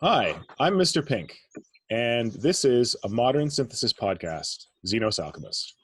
Hi, I'm Mr. Pink, and this is a modern synthesis podcast, Xenos Alchemist.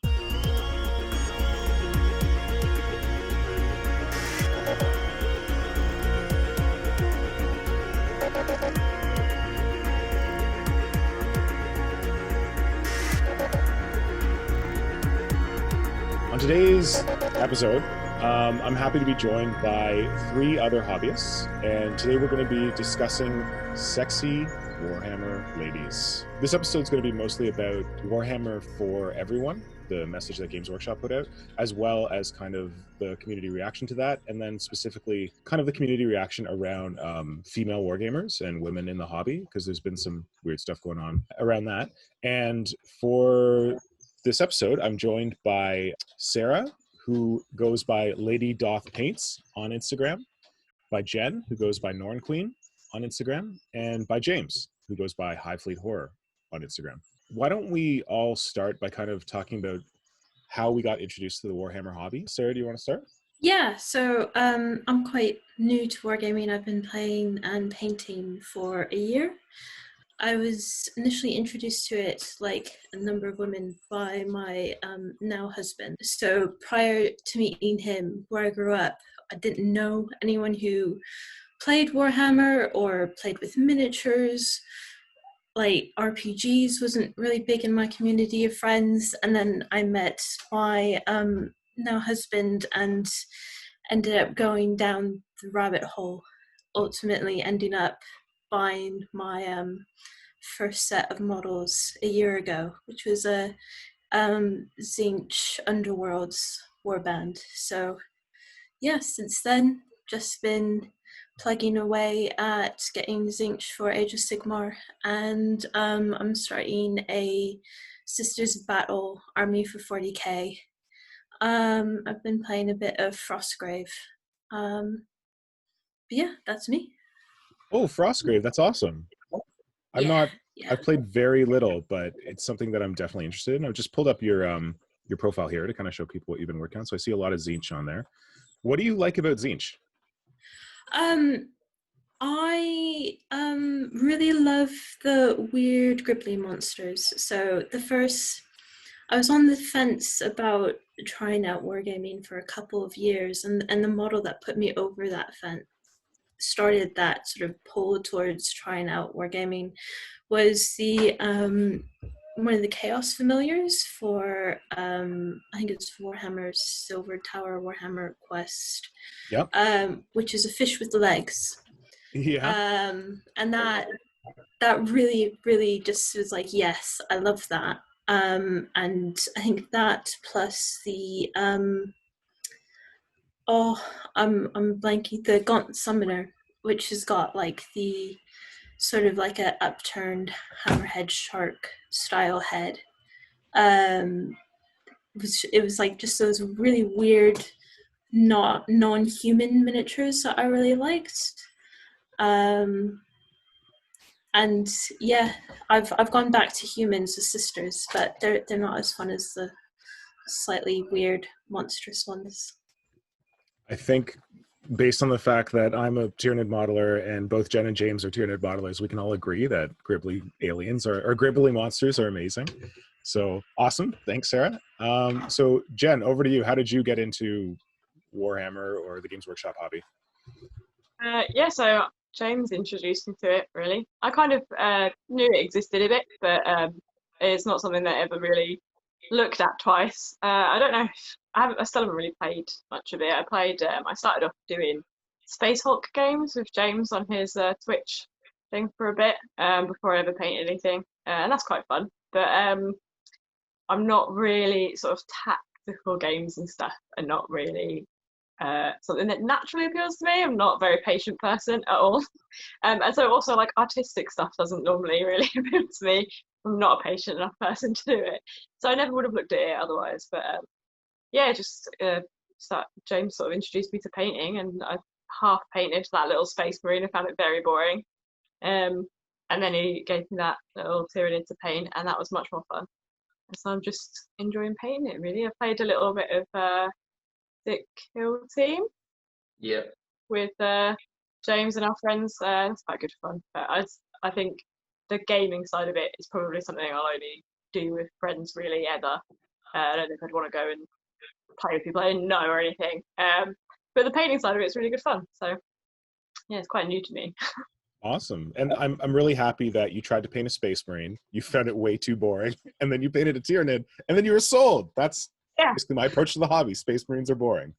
On today's episode, I'm happy to be joined by three other hobbyists, and today we're going to be discussing sexy Warhammer ladies. This episode is going to be mostly about Warhammer For Everyone, the message that Games Workshop put out, as well as kind of the community reaction to that, and then specifically kind of the community reaction around female wargamers and women in the hobby, because there's been some weird stuff going on around that. And for this episode, I'm joined by Sarah, who goes by LadyDothPaints on Instagram, by Jen, who goes by Norn.Queen on Instagram, and by James, who goes by High Fleet Horror on Instagram. Why don't we all start by kind of talking about how we got introduced to the Warhammer hobby? Sarah, do you want to start? Yeah, so I'm quite new to wargaming. I've been playing and painting for a year. I was initially introduced to it, like a number of women, by my now husband. So prior to meeting him, where I grew up, I didn't know anyone who played Warhammer or played with miniatures. Like RPGs wasn't really big in my community of friends. And then I met my now husband and ended up going down the rabbit hole, ultimately ending up buying my first set of models a year ago, which was a Tzeentch Underworlds warband. So yeah, since then, just been plugging away at getting Tzeentch for Age of Sigmar, and I'm starting a Sisters of Battle army for 40k. I've been playing a bit of Frostgrave. But yeah, that's me. Oh, Frostgrave, that's awesome. Yeah. I've played very little, but it's something that I'm definitely interested in. I've just pulled up your profile here to kind of show people what you've been working on. So I see a lot of Tzeentch on there. What do you like about Tzeentch? I really love the weird gribbly monsters. So I was on the fence about trying out wargaming for a couple of years, and the model that put me over that fence, started that sort of pull towards trying out wargaming, was the one of the Chaos Familiars for I think it's Warhammer Silver Tower, Warhammer Quest. Yep. Which is a fish with legs. Yeah. And that really, really just was like, yes, I love that. And I think that plus the I'm blanking, the Gaunt Summoner, which has got like the sort of like a upturned hammerhead shark style head. It was like just those really weird, not non-human miniatures that I really liked. And yeah, I've gone back to humans as sisters, but they're not as fun as the slightly weird, monstrous ones. I think based on the fact that I'm a Tyranid modeler and both Jen and James are Tyranid modelers, we can all agree that gribbly aliens or gribbly monsters are amazing. So awesome. Thanks, Sarah. So Jen, over to you. How did you get into Warhammer or the Games Workshop hobby? So James introduced me to it, really. I kind of knew it existed a bit, but it's not something that I ever really looked at twice. I don't know. I still haven't really played much of it. I started off doing Space Hulk games with James on his Twitch thing for a bit before I ever painted anything, and that's quite fun. But I'm not really sort of tactical games and stuff, and not really something that naturally appeals to me. I'm not a very patient person at all. And so also like artistic stuff doesn't normally really appeal to me. I'm not a patient enough person to do it. So I never would have looked at it otherwise. But James sort of introduced me to painting, and I half painted that little space marine. I found it very boring. And then he gave me that little Tyranid to paint, and that was much more fun. And so I'm just enjoying painting it, really. I played a little bit of Sick Hill Team. Yeah. With James and our friends. It's quite good fun. But I think the gaming side of it is probably something I'll only do with friends really ever. I don't think I'd want to go and play with people I didn't know or anything. But the painting side of it is really good fun. So yeah, it's quite new to me. Awesome. And I'm really happy that you tried to paint a Space Marine. You found it way too boring, and then you painted a Tyranid, and then you were sold. That's basically my approach to the hobby. Space Marines are boring.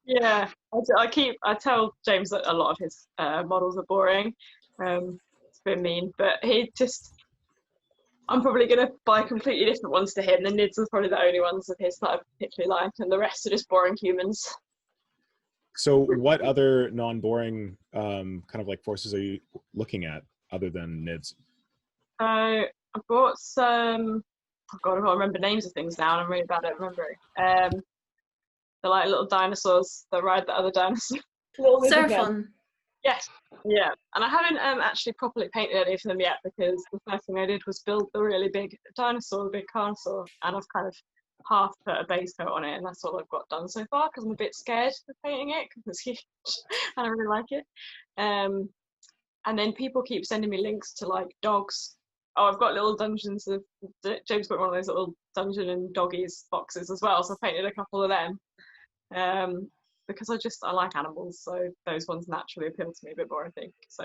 Yeah, I tell James that a lot of his models are boring. It's a bit mean, but I'm probably going to buy completely different ones to him. The Nids are probably the only ones of his that I particularly like, and the rest are just boring humans. So what other non-boring kind of like forces are you looking at other than Nids? I bought some, oh god, I can't remember names of things now, and I'm really bad at remembering. They're like little dinosaurs that ride the other dinosaurs. Seraphon. Yes, yeah. And I haven't actually properly painted any of them yet, because the first thing I did was build the really big dinosaur, the big carnosaur, and I've kind of half put a base coat on it, and that's all I've got done so far, because I'm a bit scared of painting it, because it's huge, and I really like it. And then people keep sending me links to like dogs. Oh, I've got little dungeons of, James got one of those little dungeon and doggies boxes as well, so I painted a couple of them. Because I like animals, so those ones naturally appeal to me a bit more, I think. So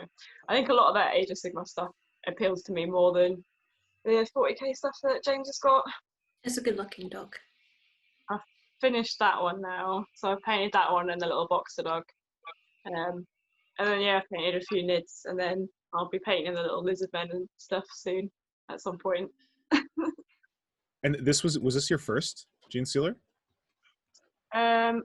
I think a lot of that Age of Sigmar stuff appeals to me more than the 40k stuff that James has got. It's a good looking dog. I've finished that one now, so I've painted that one and the little boxer dog. And then I painted a few Nids, and then I'll be painting the little lizard men and stuff soon at some point. And this was this your first Gene Sealer? Yeah,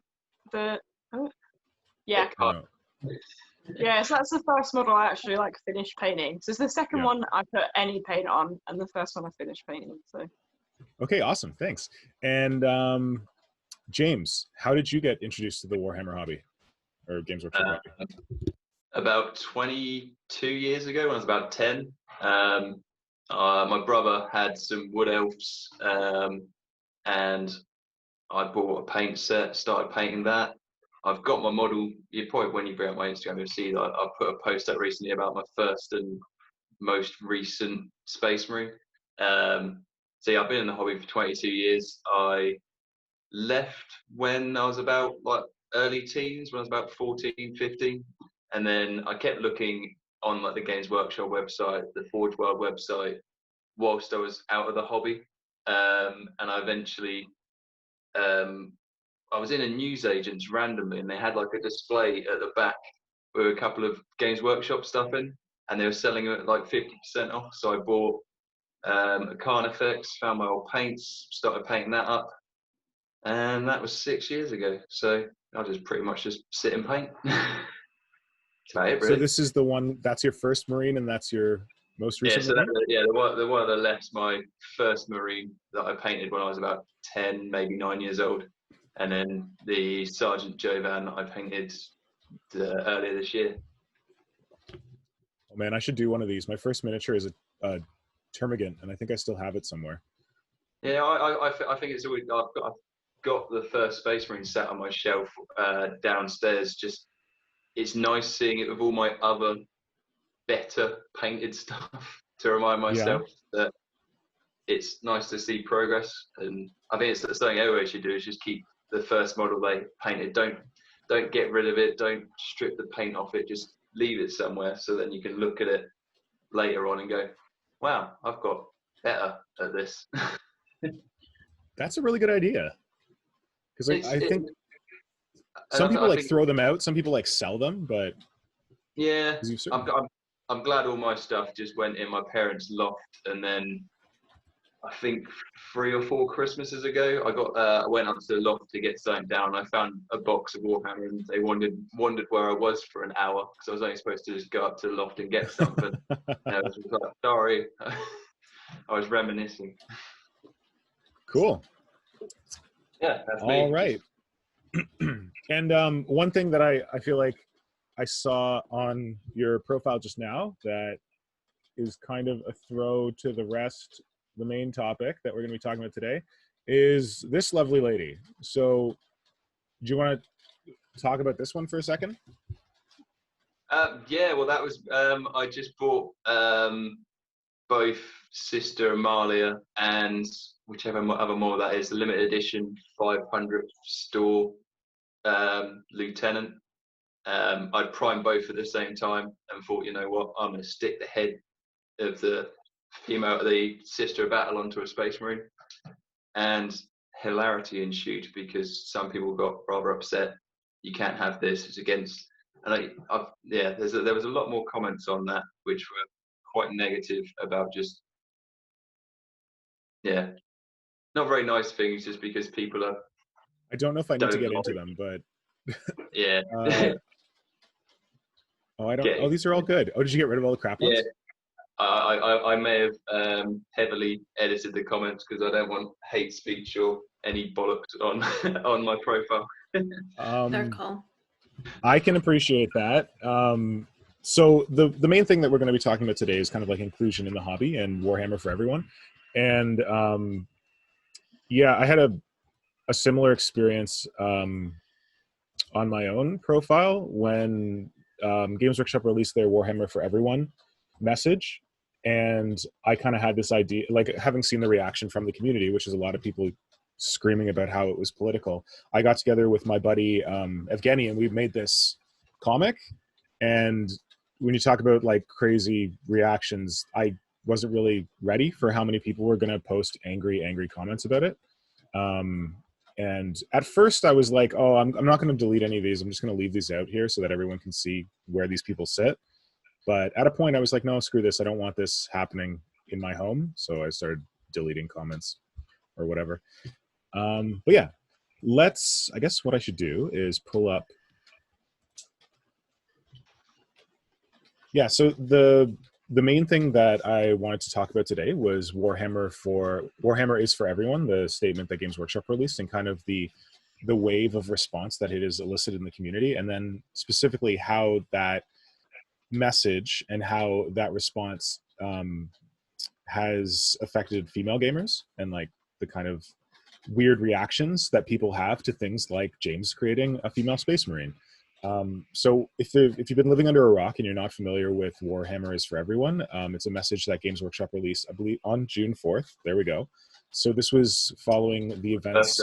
so that's the first model I actually like finished painting. So it's the second one I put any paint on, and the first one I finished painting. So okay, awesome, thanks. And James, how did you get introduced to the Warhammer hobby or Games Workshop hobby? About 22 years ago, when I was about 10, my brother had some wood elves, and I bought a paint set, started painting that. I've got my model. You probably, when you bring up my Instagram, you'll see that I put a post up recently about my first and most recent Space Marine. So yeah, I've been in the hobby for 22 years. I left when I was about like early teens, when I was about 14, 15. And then I kept looking on like the Games Workshop website, the Forge World website, whilst I was out of the hobby. And I eventually, I was in a newsagent's randomly, and they had like a display at the back with a couple of Games Workshop stuff in, and they were selling it at like 50% off. So I bought a Carnifex, found my old paints, started painting that up, and that was 6 years ago. So I just pretty much just sit and paint. That's about it, really. So this is the one, that's your first Marine, and that's your most recent Marine? The one on the left's my first Marine that I painted when I was about 10, maybe 9 years old. And then the Sergeant Jovan that I painted earlier this year. Oh man, I should do one of these. My first miniature is a Termagant, and I think I still have it somewhere. Yeah, I think it's always, I've got the first Space Marine set on my shelf downstairs. Just, it's nice seeing it with all my other better painted stuff to remind myself that it's nice to see progress. And I think it's something everyone should do, is just keep the first model they painted. Don't get rid of it. Don't strip the paint off it. Just leave it somewhere, so then you can look at it later on and go, wow, I've got better at this. That's a really good idea. Because I think some people throw them out. Some people like sell them, but yeah, I'm glad all my stuff just went in my parents' loft, and then I think 3 or 4 Christmases ago, I went up to the loft to get something down. I found a box of Warhammer, and they wondered where I was for an hour, because I was only supposed to just go up to the loft and get something. And I was just like, sorry, I was reminiscing. Cool. Yeah, that's me. All right. And one thing that I feel like I saw on your profile just now that is kind of a throw to the rest, the main topic that we're going to be talking about today, is this lovely lady. So do you want to talk about this one for a second? Yeah, well, that was I just bought both Sister Amalia and whichever other more that is, the limited edition 500th store Lieutenant. I'd primed both at the same time and thought, you know what, I'm going to stick the head of the Sister of Battle onto a Space Marine, and hilarity ensued because some people got rather upset. You can't have this; it's against. And there was a lot more comments on that, which were quite negative about just not very nice things, just because people are. I don't know if I need to don't get like- into them, but Yeah. I don't. Okay. Oh, these are all good. Oh, did you get rid of all the crap ones? Yeah. I may have heavily edited the comments because I don't want hate speech or any bollocks on on my profile. Their call. I can appreciate that. So the main thing that we're going to be talking about today is kind of like inclusion in the hobby and Warhammer for Everyone. And I had a similar experience on my own profile when Games Workshop released their Warhammer for Everyone message. And I kind of had this idea, like having seen the reaction from the community, which is a lot of people screaming about how it was political. I got together with my buddy Evgeny, and we made this comic. And when you talk about like crazy reactions, I wasn't really ready for how many people were going to post angry comments about it. And at first I was like, oh, I'm not going to delete any of these. I'm just going to leave these out here so that everyone can see where these people sit. But at a point I was like, no, screw this. I don't want this happening in my home. So I started deleting comments or whatever. But yeah, I guess what I should do is pull up. Yeah, so the main thing that I wanted to talk about today was Warhammer is for Everyone, the statement that Games Workshop released, and kind of the wave of response that it has elicited in the community, and then specifically how that message and how that response has affected female gamers, and like the kind of weird reactions that people have to things like James creating a female Space Marine. So if you've been living under a rock and you're not familiar with Warhammer is for Everyone, it's a message that Games Workshop released, I believe, on June 4th. There we go. So this was following the events.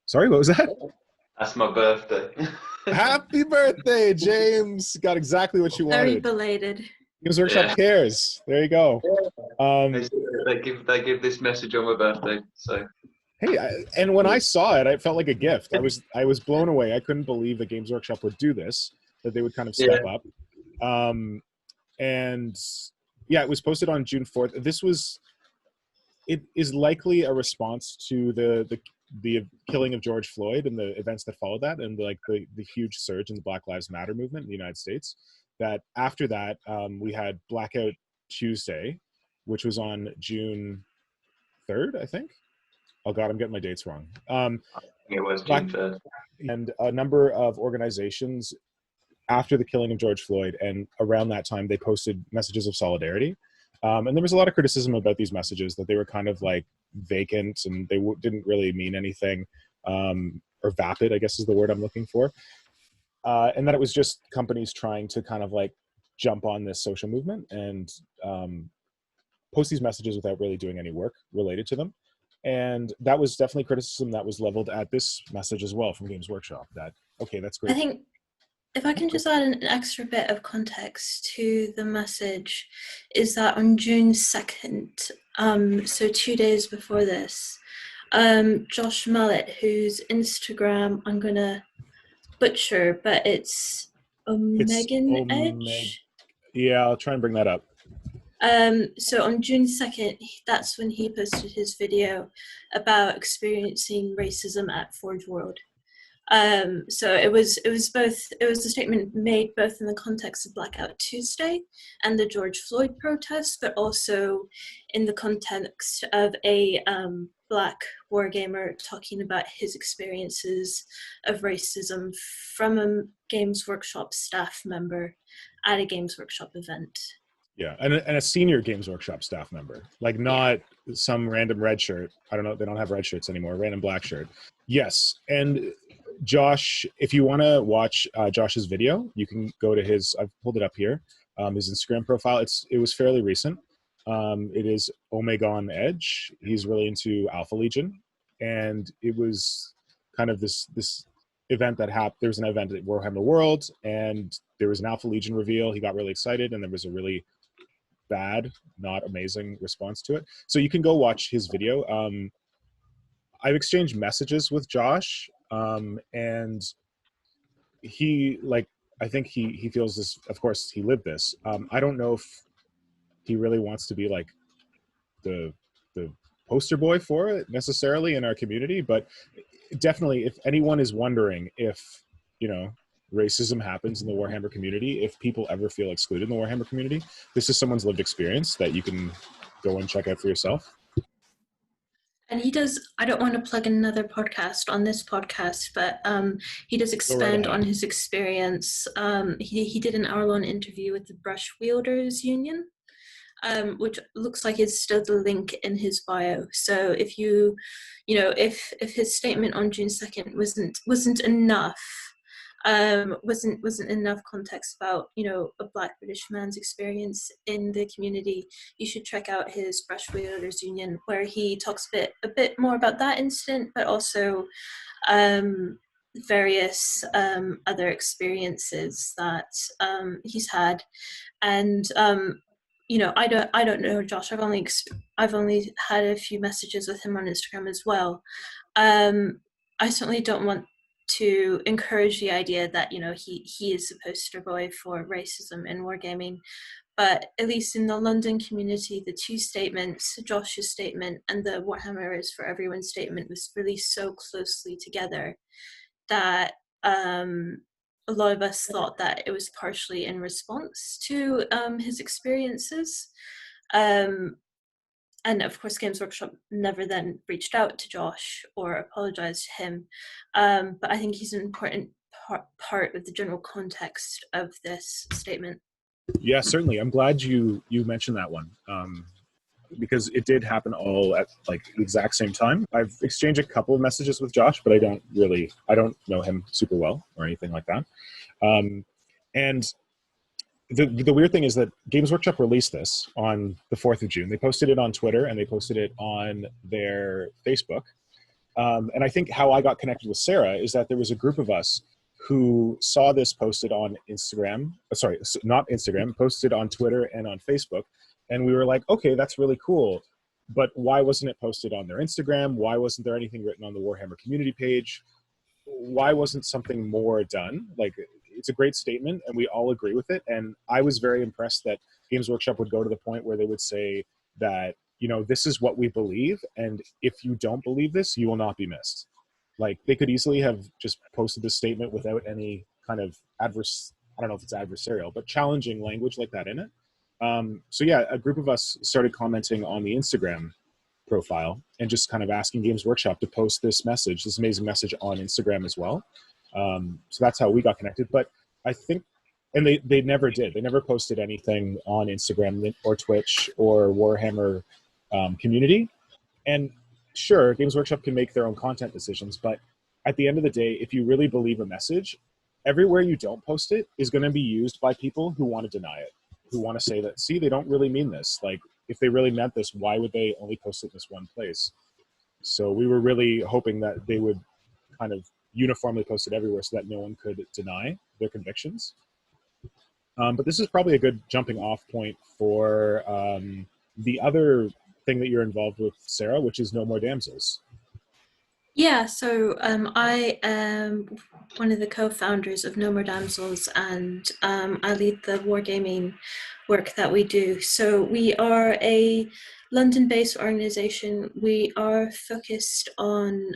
Sorry, what was that? That's my birthday. Happy birthday, James! Got exactly what you wanted. Very belated. Games Workshop cares. There you go. They give this message on my birthday. So. Hey, and when I saw it, I felt like a gift. I was blown away. I couldn't believe that Games Workshop would do this, that they would kind of step up. And yeah, it was posted on June 4th. It is likely a response to the killing of George Floyd and the events that followed that, and like the huge surge in the Black Lives Matter movement in the United States. That after that, we had Blackout Tuesday, which was on June 3rd, I think. Oh God, I'm getting my dates wrong. It was June 3rd. And a number of organizations after the killing of George Floyd and around that time, they posted messages of solidarity. And there was a lot of criticism about these messages, that they were kind of like vacant and they didn't really mean anything, or vapid, I guess is the word I'm looking for. And that it was just companies trying to kind of like jump on this social movement and post these messages without really doing any work related to them. And that was definitely criticism that was leveled at this message as well from Games Workshop. That, okay, that's great. I think if I can just add an extra bit of context to the message, is that on June 2nd, so 2 days before this, Josh Mallet, whose Instagram I'm going to butcher, but it's Megan Edge. Yeah, I'll try and bring that up. So on June 2nd, that's when he posted his video about experiencing racism at Forge World. So it was a statement made both in the context of Blackout Tuesday and the George Floyd protests, but also in the context of a Black wargamer talking about his experiences of racism from a Games Workshop staff member at a Games Workshop event. Yeah, and a senior Games Workshop staff member, like not some random red shirt. I don't know, they don't have red shirts anymore, random black shirt. Yes, and Josh, if you want to watch Josh's video, you can go to his. I've pulled it up here. His Instagram profile. It was fairly recent. It is Omegon Edge. He's really into Alpha Legion, and it was kind of this event that happened. There was an event at Warhammer World, and there was an Alpha Legion reveal. He got really excited, and there was a really bad, not amazing response to it. So you can go watch his video. I've exchanged messages with Josh, and he I think he feels this. Of course, he lived this. I don't know if he really wants to be like the poster boy for it necessarily in our community, but definitely, if anyone is wondering if racism happens in the Warhammer community, if people ever feel excluded in the Warhammer community, this is someone's lived experience that you can go and check out for yourself. And he does, I don't want to plug another podcast on this podcast, but he does expand on his experience. He did an hour-long interview with the Brush Wielders Union, which looks like it's still the link in his bio. So if if his statement on June 2nd wasn't enough, wasn't enough context about a Black British man's experience in the community, you should check out his Brush Wielders Union, where he talks a bit more about that incident, but also various other experiences that he's had. And I don't know Josh. I've only had a few messages with him on Instagram as well. I certainly don't want to encourage the idea that he is the poster boy for racism in wargaming, but at least in the London community, the two statements, Josh's statement and the Warhammer is for Everyone statement, was really so closely together that a lot of us thought that it was partially in response to his experiences. And of course, Games Workshop never then reached out to Josh or apologized to him. But I think he's an important part of the general context of this statement. Yeah, certainly. I'm glad you mentioned that one, because it did happen all at like the exact same time. I've exchanged a couple of messages with Josh, but I don't know him super well or anything like that. And the weird thing is that Games Workshop released this on the 4th of June. They posted it on Twitter and they posted it on their Facebook. And I think how I got connected with Sarah is that there was a group of us who saw this posted on Instagram. Sorry, not Instagram, posted on Twitter and on Facebook. And we were like, okay, that's really cool. But why wasn't it posted on their Instagram? Why wasn't there anything written on the Warhammer community page? Why wasn't something more done? Like, it's a great statement and we all agree with it. And I was very impressed that Games Workshop would go to the point where they would say that, this is what we believe. And if you don't believe this, you will not be missed. Like, they could easily have just posted this statement without any kind of I don't know if it's adversarial, but challenging language like that in it. So yeah, a group of us started commenting on the Instagram profile and just kind of asking Games Workshop to post this amazing message on Instagram as well. So that's how we got connected. But I think, and they never did. They never posted anything on Instagram or Twitch or Warhammer community. And sure, Games Workshop can make their own content decisions, but at the end of the day, if you really believe a message, everywhere you don't post it is going to be used by people who want to deny it, who want to say that, see, they don't really mean this. Like, if they really meant this, why would they only post it in this one place? So we were really hoping that they would kind of uniformly post it everywhere so that no one could deny their convictions. But this is probably a good jumping off point for the other thing that you're involved with, Sarah, which is No More Damsels. Yeah, so I am one of the co-founders of No More Damsels, and I lead the wargaming work that we do. So we are a London-based organization. We are focused on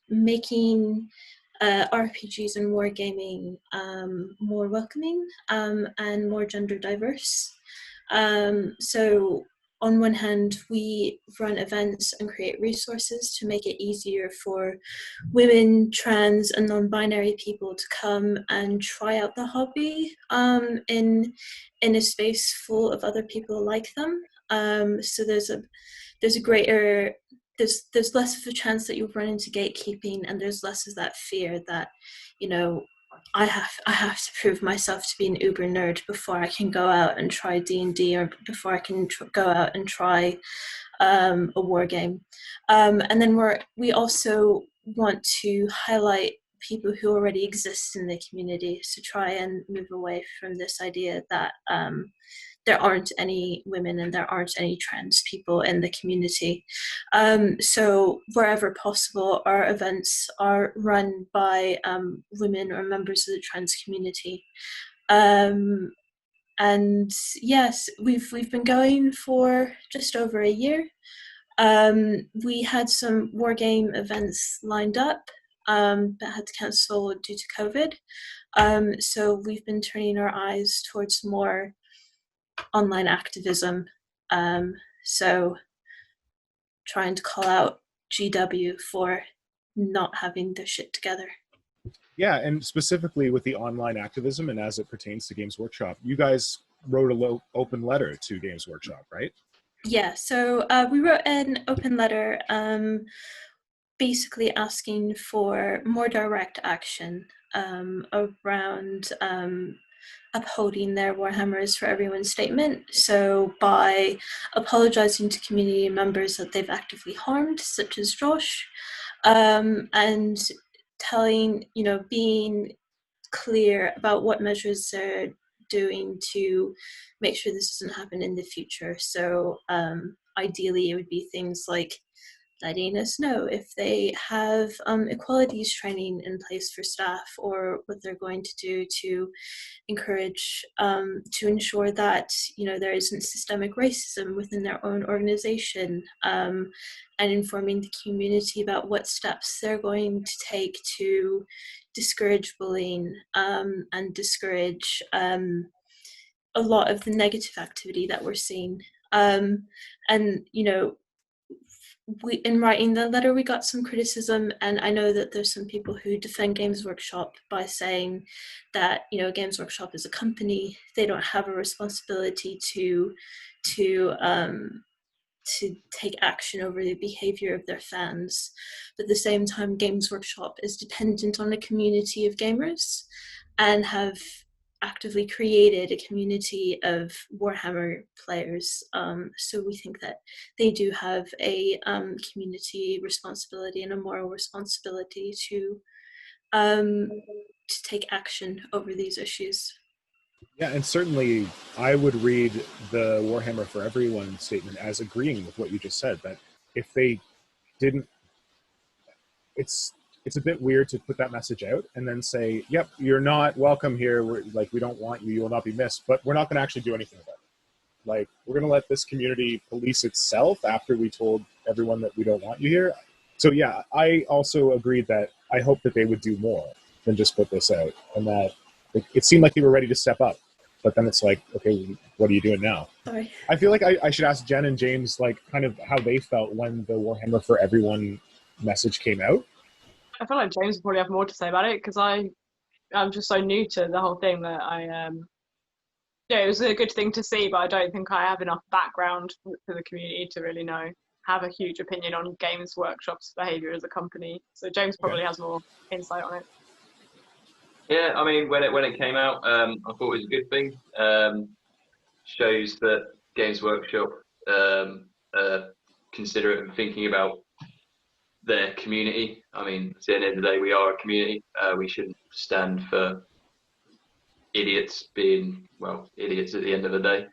making RPGs and wargaming more welcoming and more gender diverse. So on one hand, we run events and create resources to make it easier for women, trans, and non-binary people to come and try out the hobby in a space full of other people like them. So there's there's less of a chance that you'll run into gatekeeping, and there's less of that fear that, you know, I have to prove myself to be an uber nerd before I can go out and try D&D, or before I can go out and try a war game. And then we also want to highlight people who already exist in the community, to try and move away from this idea that there aren't any women and there aren't any trans people in the community. So wherever possible, our events are run by women or members of the trans community. And yes, we've been going for just over a year. We had some wargame events lined up that had to cancel due to COVID. So we've been turning our eyes towards more online activism. So trying to call out GW for not having their shit together. Yeah, and specifically with the online activism and as it pertains to Games Workshop, you guys wrote a open letter to Games Workshop, right? Yeah, so we wrote an open letter basically asking for more direct action around upholding their Warhammer For Everyone statement. So by apologizing to community members that they've actively harmed, such as Josh, and telling, you know, being clear about what measures they're doing to make sure this doesn't happen in the future. So ideally it would be things like letting us know if they have equalities training in place for staff, or what they're going to do to encourage, to ensure that, you know, there isn't systemic racism within their own organization, and informing the community about what steps they're going to take to discourage bullying and discourage a lot of the negative activity that we're seeing. And, you know, in writing the letter, we got some criticism, and I know that there's some people who defend Games Workshop by saying that, you know, Games Workshop is a company; they don't have a responsibility to take action over the behavior of their fans. But at the same time, Games Workshop is dependent on a community of gamers, and have actively created a community of Warhammer players. So we think that they do have a community responsibility and a moral responsibility to take action over these issues. Yeah, and certainly I would read the Warhammer For Everyone statement as agreeing with what you just said, that if they didn't, it's a bit weird to put that message out and then say, yep, you're not welcome here, we don't want you, you will not be missed, but we're not going to actually do anything about it. Like, we're going to let this community police itself after we told everyone that we don't want you here. So yeah, I also agreed that I hope that they would do more than just put this out, and that it seemed like they were ready to step up, but then it's like, okay, what are you doing now? Sorry. I feel like I should ask Jen and James, like, kind of how they felt when the Warhammer For Everyone message came out. I feel like James will probably have more to say about it, because I'm just so new to the whole thing that yeah, it was a good thing to see, but I don't think I have enough background for the community to really have a huge opinion on Games Workshop's behaviour as a company. So James probably has more insight on it. Yeah, I mean, when it came out, I thought it was a good thing. Shows that Games Workshop considerate and thinking about their community. I mean, at the end of the day, we are a community. We shouldn't stand for idiots being, well, idiots at the end of the day.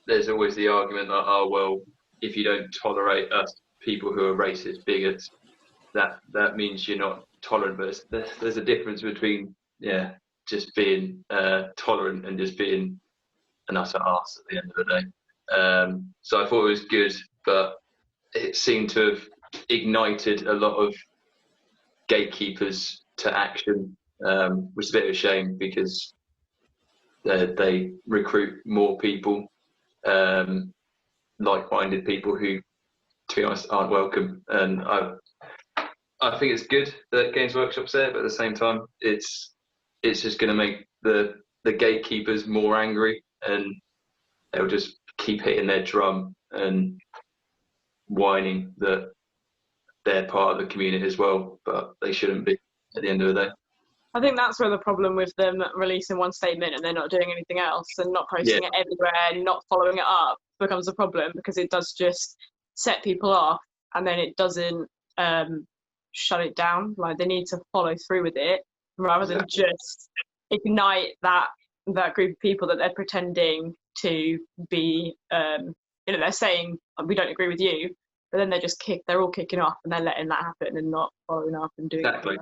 There's always the argument that, oh, well, if you don't tolerate us people who are racist bigots, that means you're not tolerant. But there's a difference between, just being tolerant and just being an utter arse at the end of the day. So I thought it was good, but it seemed to have ignited a lot of gatekeepers to action, which is a bit of a shame, because they recruit more people, like-minded people who, to be honest, aren't welcome. And I think it's good that Games Workshop's there, but at the same time, it's just going to make the gatekeepers more angry, and they'll just keep hitting their drum. And whining that they're part of the community as well, but they shouldn't be at the end of the day. I think that's where the problem with them releasing one statement and they're not doing anything else and not posting it everywhere and not following it up becomes a problem, because it does just set people off, and then it doesn't shut it down. Like, they need to follow through with it rather than just ignite that group of people that they're pretending to be. They're saying we don't agree with you, but then they're all kicking off and they're letting that happen and not following up and doing Exactly.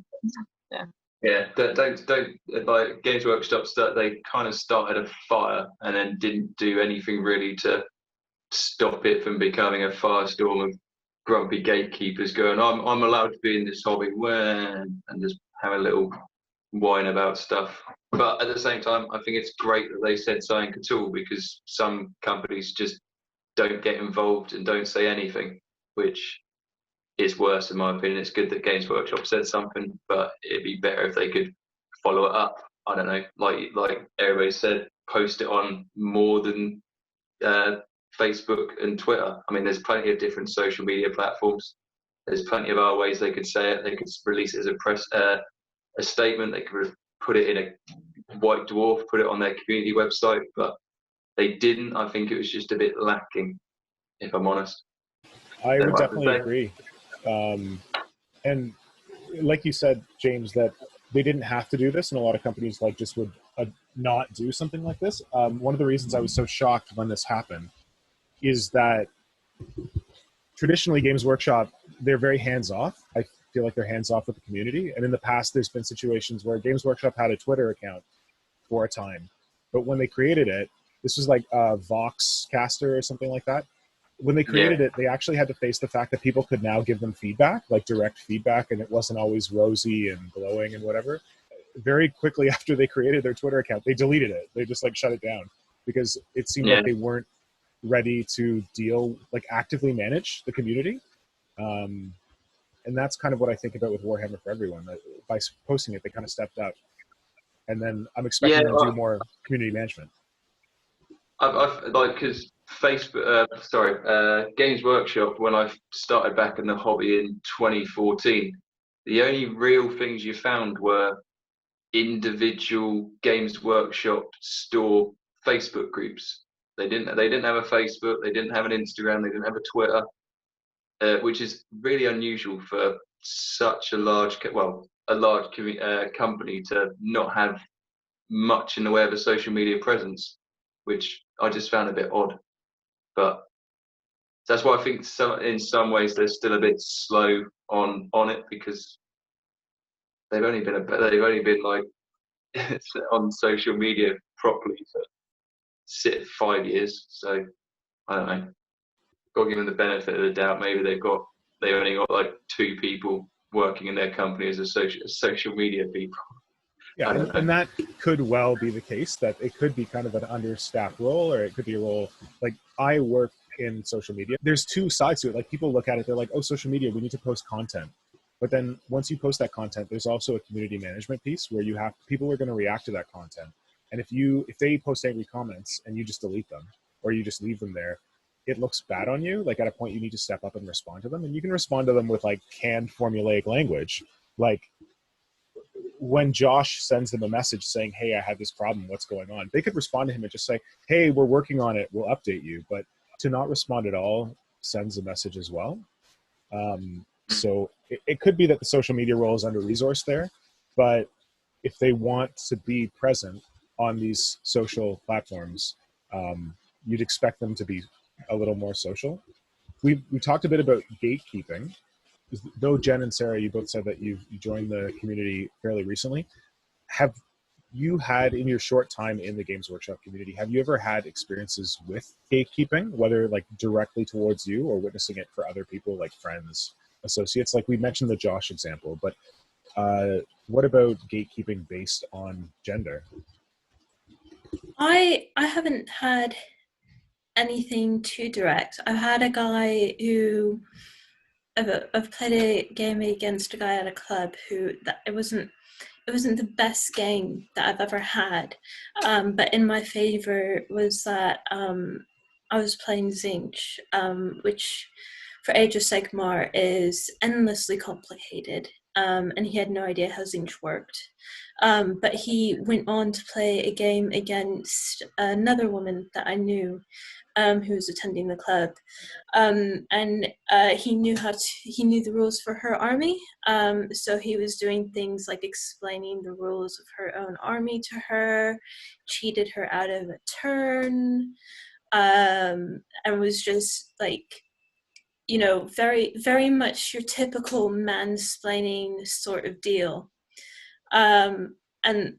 Yeah. Yeah, don't like Games Workshop they kind of started a fire and then didn't do anything really to stop it from becoming a firestorm of grumpy gatekeepers going, I'm allowed to be in this hobby, and just have a little whine about stuff. But at the same time, I think it's great that they said something at all, because some companies just don't get involved and don't say anything, which is worse in my opinion. It's good that Games Workshop said something, but it'd be better if they could follow it up. I don't know, like everybody said, post it on more than Facebook and Twitter. I mean, there's plenty of different social media platforms. There's plenty of other ways they could say it. They could release it as a statement. They could put it in a white dwarf, put it on their community website, but they didn't. I think it was just a bit lacking, if I'm honest. I would definitely agree. And like you said, James, that they didn't have to do this, and a lot of companies just would not do something like this. One of the reasons I was so shocked when this happened is that traditionally Games Workshop, they're very hands-off. I feel like they're hands-off with the community. And in the past, there's been situations where Games Workshop had a Twitter account for a time. But when they created it, this was like Voxcaster or something like that. When they created it, they actually had to face the fact that people could now give them feedback, like direct feedback, and it wasn't always rosy and glowing and whatever. Very quickly after they created their Twitter account, they deleted it. They just shut it down because it seemed like they weren't ready to actively manage the community. And that's kind of what I think about with Warhammer For Everyone. That by posting it, they kind of stepped up. And then I'm expecting them to do more community management. Because Facebook, Games Workshop, when I started back in the hobby in 2014, the only real things you found were individual Games Workshop store Facebook groups. They didn't have a Facebook, they didn't have an Instagram, they didn't have a Twitter, which is really unusual for such a large company to not have much in the way of a social media presence, which I just found a bit odd. But that's why I think in some ways they're still a bit slow on it, because they've only been on social media properly for 5 years. So I don't know. Got to give them the benefit of the doubt. Maybe they only got 2 people working in their company as a social media people. Yeah, and that could well be the case, that it could be kind of an understaffed role, or it could be a role like I work in social media. There's 2 sides to it. Like, people look at it, they're like, oh, social media, we need to post content. But then once you post that content, there's also a community management piece where people are going to react to that content. And if they post angry comments and you just delete them or you just leave them there, it looks bad on you. Like, at a point you need to step up and respond to them. And you can respond to them with canned formulaic language. Like, when Josh sends them a message saying, hey, I had this problem, what's going on? They could respond to him and just say, hey, we're working on it, we'll update you. But to not respond at all sends a message as well. So it could be that the social media role is under-resourced there. But if they want to be present on these social platforms, you'd expect them to be a little more social. We talked a bit about gatekeeping. Though Jen and Sarah, you both said that you joined the community fairly recently. Have you had, in your short time in the Games Workshop community, have you ever had experiences with gatekeeping, whether directly towards you or witnessing it for other people, like friends, associates? Like, we mentioned the Josh example, but what about gatekeeping based on gender? I haven't had anything too direct. I've had a guy who I've played a game against a guy at a club who it wasn't the best game that I've ever had, but in my favor was that I was playing Zinch, which for Age of Sigmar is endlessly complicated, and he had no idea how Zinch worked. But he went on to play a game against another woman that I knew, who was attending the club, and he knew the rules for her army. So he was doing things like explaining the rules of her own army to her, cheated her out of a turn, and was just like, very, very much your typical mansplaining sort of deal. And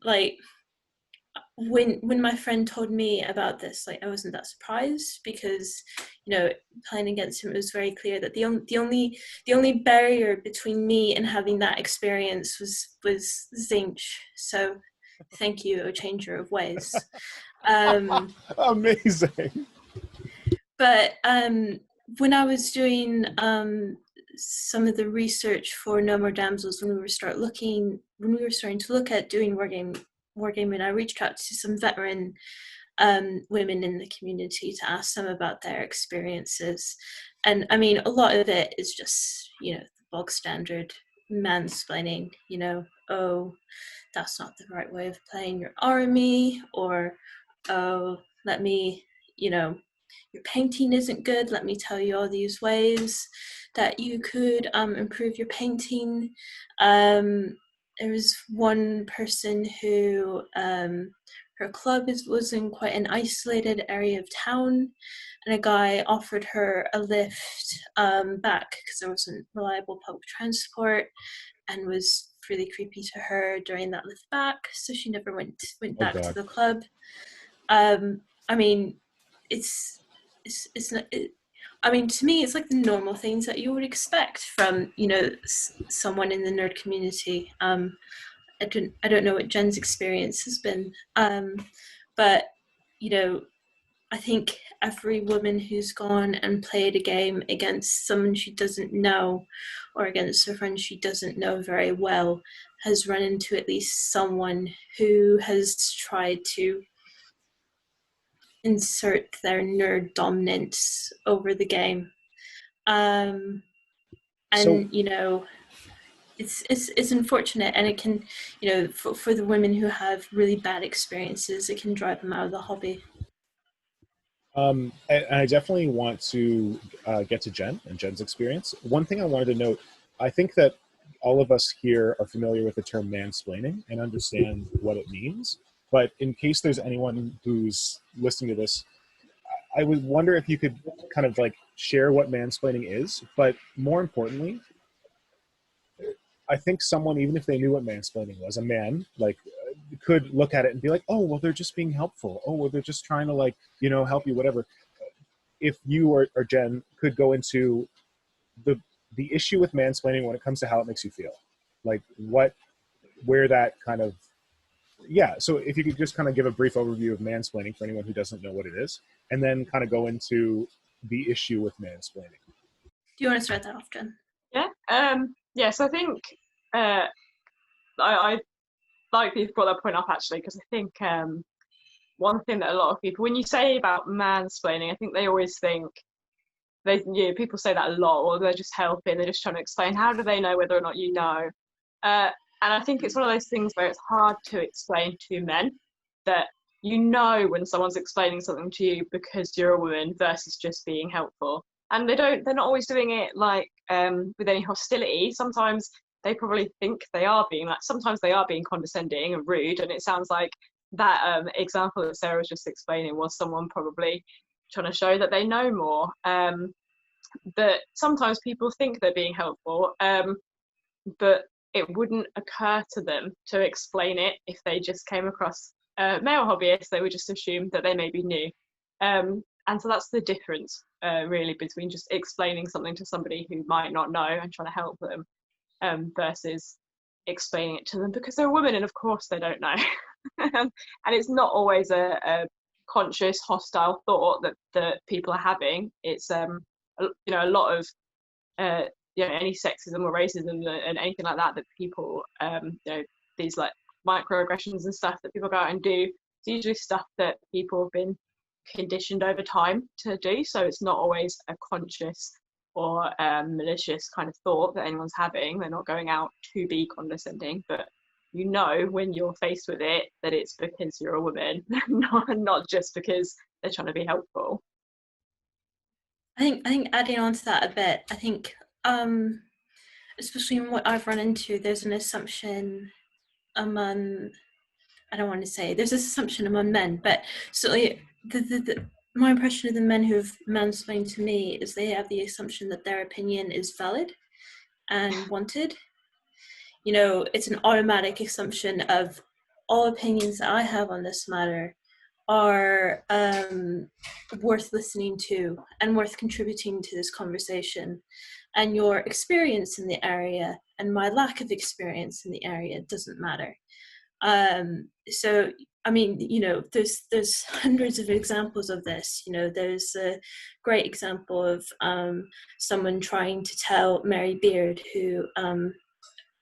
like, when my friend told me about this, like, I wasn't that surprised, because playing against him, it was very clear that the only barrier between me and having that experience was Zinch. So thank you, O Changer of Ways. Amazing. But when I was doing some of the research for No More Damsels, when we were starting to look at doing wargaming, I reached out to some veteran women in the community to ask them about their experiences. And I mean, a lot of it is just, the bog standard mansplaining, oh, that's not the right way of playing your army, or, oh, let me, your painting isn't good, let me tell you all these ways that you could improve your painting. There was one person who, her club was in quite an isolated area of town, and a guy offered her a lift back because there wasn't reliable public transport, and was really creepy to her during that lift back, so she never went back to the club. I mean, it's not. I mean, to me, it's like the normal things that you would expect from someone in the nerd community. I don't know what Jen's experience has been, but I think every woman who's gone and played a game against someone she doesn't know, or against a friend she doesn't know very well, has run into at least someone who has tried to insert their nerd dominance over the game. And it's unfortunate, and it can, for the women who have really bad experiences, it can drive them out of the hobby. And I definitely want to get to Jen and Jen's experience. One thing I wanted to note, I think that all of us here are familiar with the term mansplaining and understand what it means. But in case there's anyone who's listening to this, I would wonder if you could kind of like share what mansplaining is. But more importantly, I think someone, even if they knew what mansplaining was, a man, like, could look at it and be like, oh, well, they're just being helpful. Oh, well, they're just trying to, like, help you, whatever. If you or Jen could go into the issue with mansplaining when it comes to how it makes you feel, like where that kind of, yeah. So if you could just kind of give a brief overview of mansplaining for anyone who doesn't know what it is, and then kind of go into the issue with mansplaining. Do you want to start that off, Jen? Yeah. So I think I like you've brought that point up, actually, because I think one thing that a lot of people, when you say about mansplaining, I think they always think people say that a lot, or they're just helping, they're just trying to explain. How do they know whether or not you know? And I think it's one of those things where it's hard to explain to men that when someone's explaining something to you because you're a woman versus just being helpful. And they're not always doing it like with any hostility. Sometimes they probably think they are being sometimes they are being condescending and rude. And it sounds like that example that Sarah was just explaining was someone probably trying to show that they know more. But sometimes people think they're being helpful, but it wouldn't occur to them to explain it if they just came across male hobbyists. They would just assume that they maybe knew. And so that's the difference, really, between just explaining something to somebody who might not know and trying to help them, versus explaining it to them because they're a woman and of course they don't know. And it's not always a conscious hostile thought that people are having. It's a lot of any sexism or racism and anything like that people these like microaggressions and stuff that people go out and do. It's usually stuff that people have been conditioned over time to do, so it's not always a conscious or malicious kind of thought that anyone's having. They're not going out to be condescending, but you know when you're faced with it that it's because you're a woman, not just because they're trying to be helpful. I think adding on to that a bit, I think especially in what I've run into, there's an assumption among, I don't want to say there's this assumption among men, but certainly my impression of the men who have mansplained to me is they have the assumption that their opinion is valid and wanted. You know, it's an automatic assumption of all opinions that I have on this matter are worth listening to and worth contributing to this conversation. And your experience in the area and my lack of experience in the area doesn't matter. So, I mean, you know, there's hundreds of examples of this. You know, there's a great example of someone trying to tell Mary Beard, who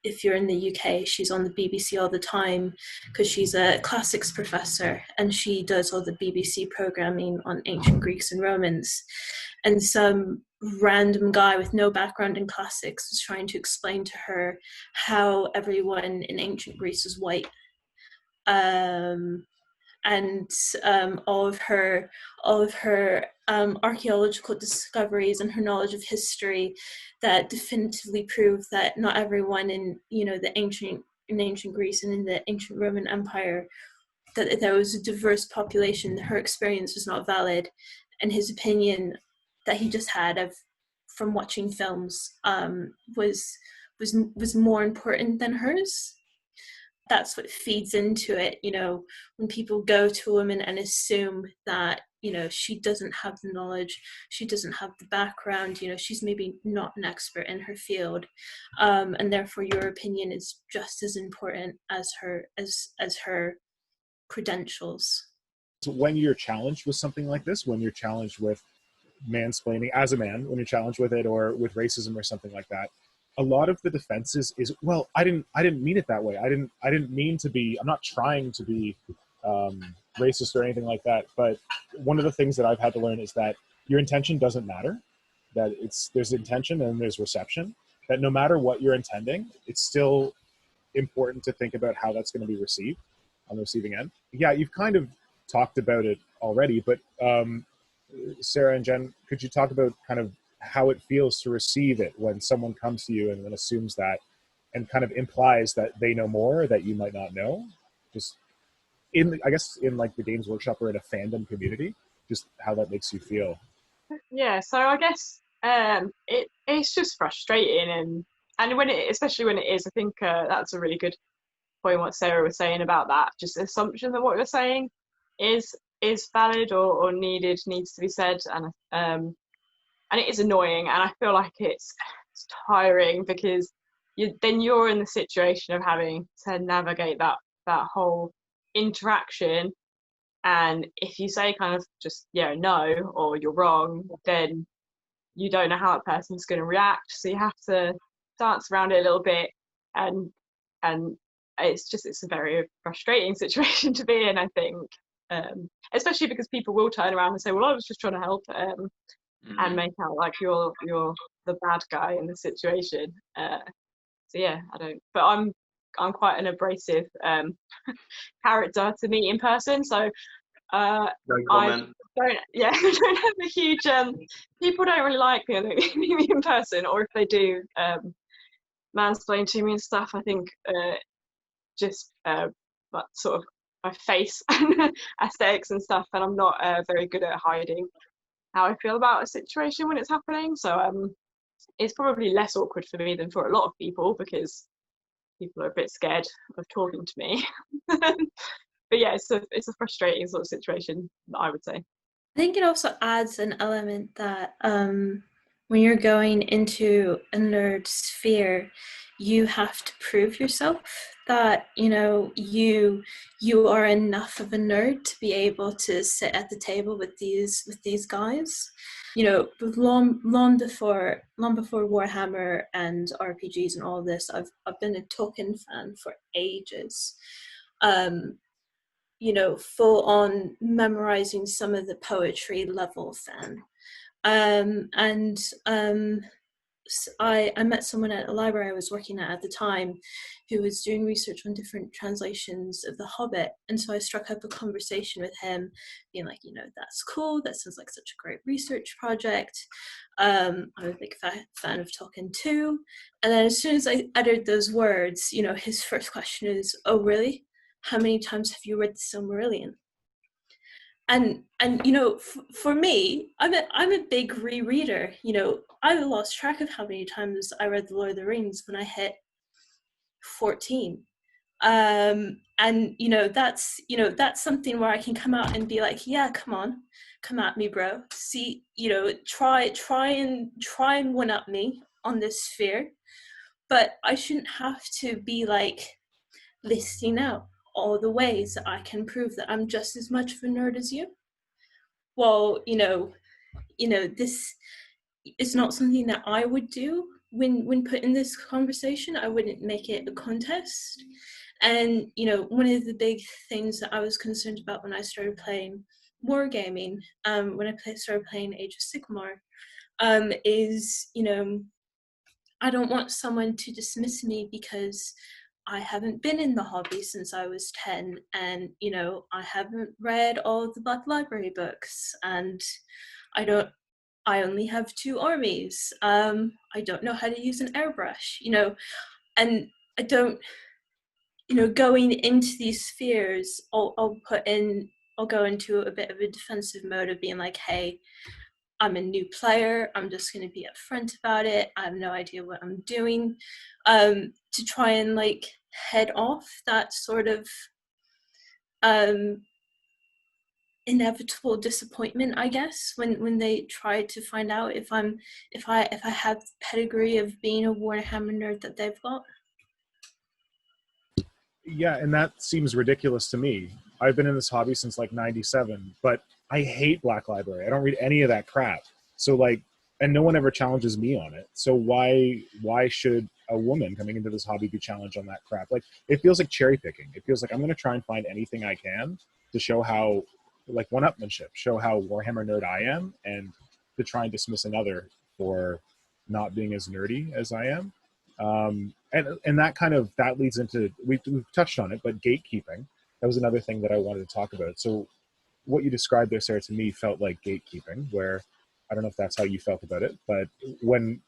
if you're in the UK, she's on the BBC all the time because she's a classics professor and she does all the BBC programming on ancient Greeks and Romans. And some random guy with no background in classics was trying to explain to her how everyone in ancient Greece was white. And all of her archaeological discoveries and her knowledge of history that definitively prove that not everyone in, you know, in ancient Greece and in the ancient Roman Empire, that there was a diverse population. Her experience was not valid, and his opinion that he just had of from watching films was more important than hers. That's what feeds into it, you know, when people go to a woman and assume that, you know, she doesn't have the knowledge, she doesn't have the background, you know, she's maybe not an expert in her field, and therefore your opinion is just as important as her credentials. So when you're challenged with something like this, when you're challenged with mansplaining as a man, when you're challenged with it, or with racism or something like that, a lot of the defenses is, well, I didn't mean it that way. I didn't mean to be, I'm not trying to be racist or anything like that. But one of the things that I've had to learn is that your intention doesn't matter, that there's intention and there's reception, that no matter what you're intending, it's still important to think about how that's going to be received on the receiving end. Yeah, you've kind of talked about it already, but Sarah and Jen, could you talk about kind of how it feels to receive it when someone comes to you and then assumes that and kind of implies that they know more that you might not know, just I guess in like the Games Workshop or in a fandom community, just how that makes you feel? Yeah, so I guess it's just frustrating, and when especially when it is, I think that's a really good point what Sarah was saying about that, just the assumption that what you're saying is valid or needs to be said, and it is annoying, and I feel like it's tiring because you're in the situation of having to navigate that whole interaction, and if you say kind of just no or you're wrong, then you don't know how that person's going to react, so you have to dance around it a little bit, and it's a very frustrating situation to be in, I think, especially because people will turn around and say, well, I was just trying to help, and make out like you're the bad guy in the situation. So yeah, I don't, but I'm quite an abrasive character to meet in person, so no comment. I don't have a huge people don't really like me meet me in person, or if they do mansplain to me and stuff, I think just but sort of my face and aesthetics and stuff, and I'm not very good at hiding how I feel about a situation when it's happening, so it's probably less awkward for me than for a lot of people because people are a bit scared of talking to me. But yeah, it's a frustrating sort of situation, I would say. I think it also adds an element that when you're going into a nerd sphere, you have to prove yourself that, you know, you are enough of a nerd to be able to sit at the table with these guys. You know, long before Warhammer and RPGs and all this, I've been a Tolkien fan for ages. You know, full on memorizing some of the poetry level fan. And I met someone at a library I was working at the time who was doing research on different translations of The Hobbit. And so I struck up a conversation with him, being like, that's cool. That sounds like such a great research project. I'm a big fan of Tolkien too. And then as soon as I uttered those words, his first question is, oh, really? How many times have you read the Silmarillion? And for me, I'm a big rereader. I lost track of how many times I read The Lord of the Rings when I hit 14. And that's something where I can come out and be like, yeah, come at me, bro. See, try and one up me on this sphere, but I shouldn't have to be like listing out all the ways that I can prove that I'm just as much of a nerd as you. Well, this is not something that I would do when put in this conversation. I wouldn't make it a contest. And one of the big things that I was concerned about when I started playing wargaming, when I started playing Age of Sigmar, is I don't want someone to dismiss me because I haven't been in the hobby since I was 10, and I haven't read all of the Black Library books, and I only have 2 armies. I don't know how to use an airbrush, and I don't, going into these spheres, I'll go into a bit of a defensive mode of being like, hey, I'm a new player. I'm just going to be upfront about it. I have no idea what I'm doing, to try and head off that sort of inevitable disappointment, I guess, when they try to find out if I have the pedigree of being a Warhammer nerd that they've got. Yeah, and that seems ridiculous to me. I've been in this hobby since 97, but I hate Black Library. I don't read any of that crap. So and no one ever challenges me on it. So why should a woman coming into this hobby be challenged on that crap? It feels like cherry picking. It feels like I'm going to try and find anything I can to show how, one-upmanship, show how Warhammer nerd I am, and to try and dismiss another for not being as nerdy as I am. And that leads into, we've touched on it, but gatekeeping. That was another thing that I wanted to talk about. So what you described there, Sarah, to me felt like gatekeeping, where I don't know if that's how you felt about it, but when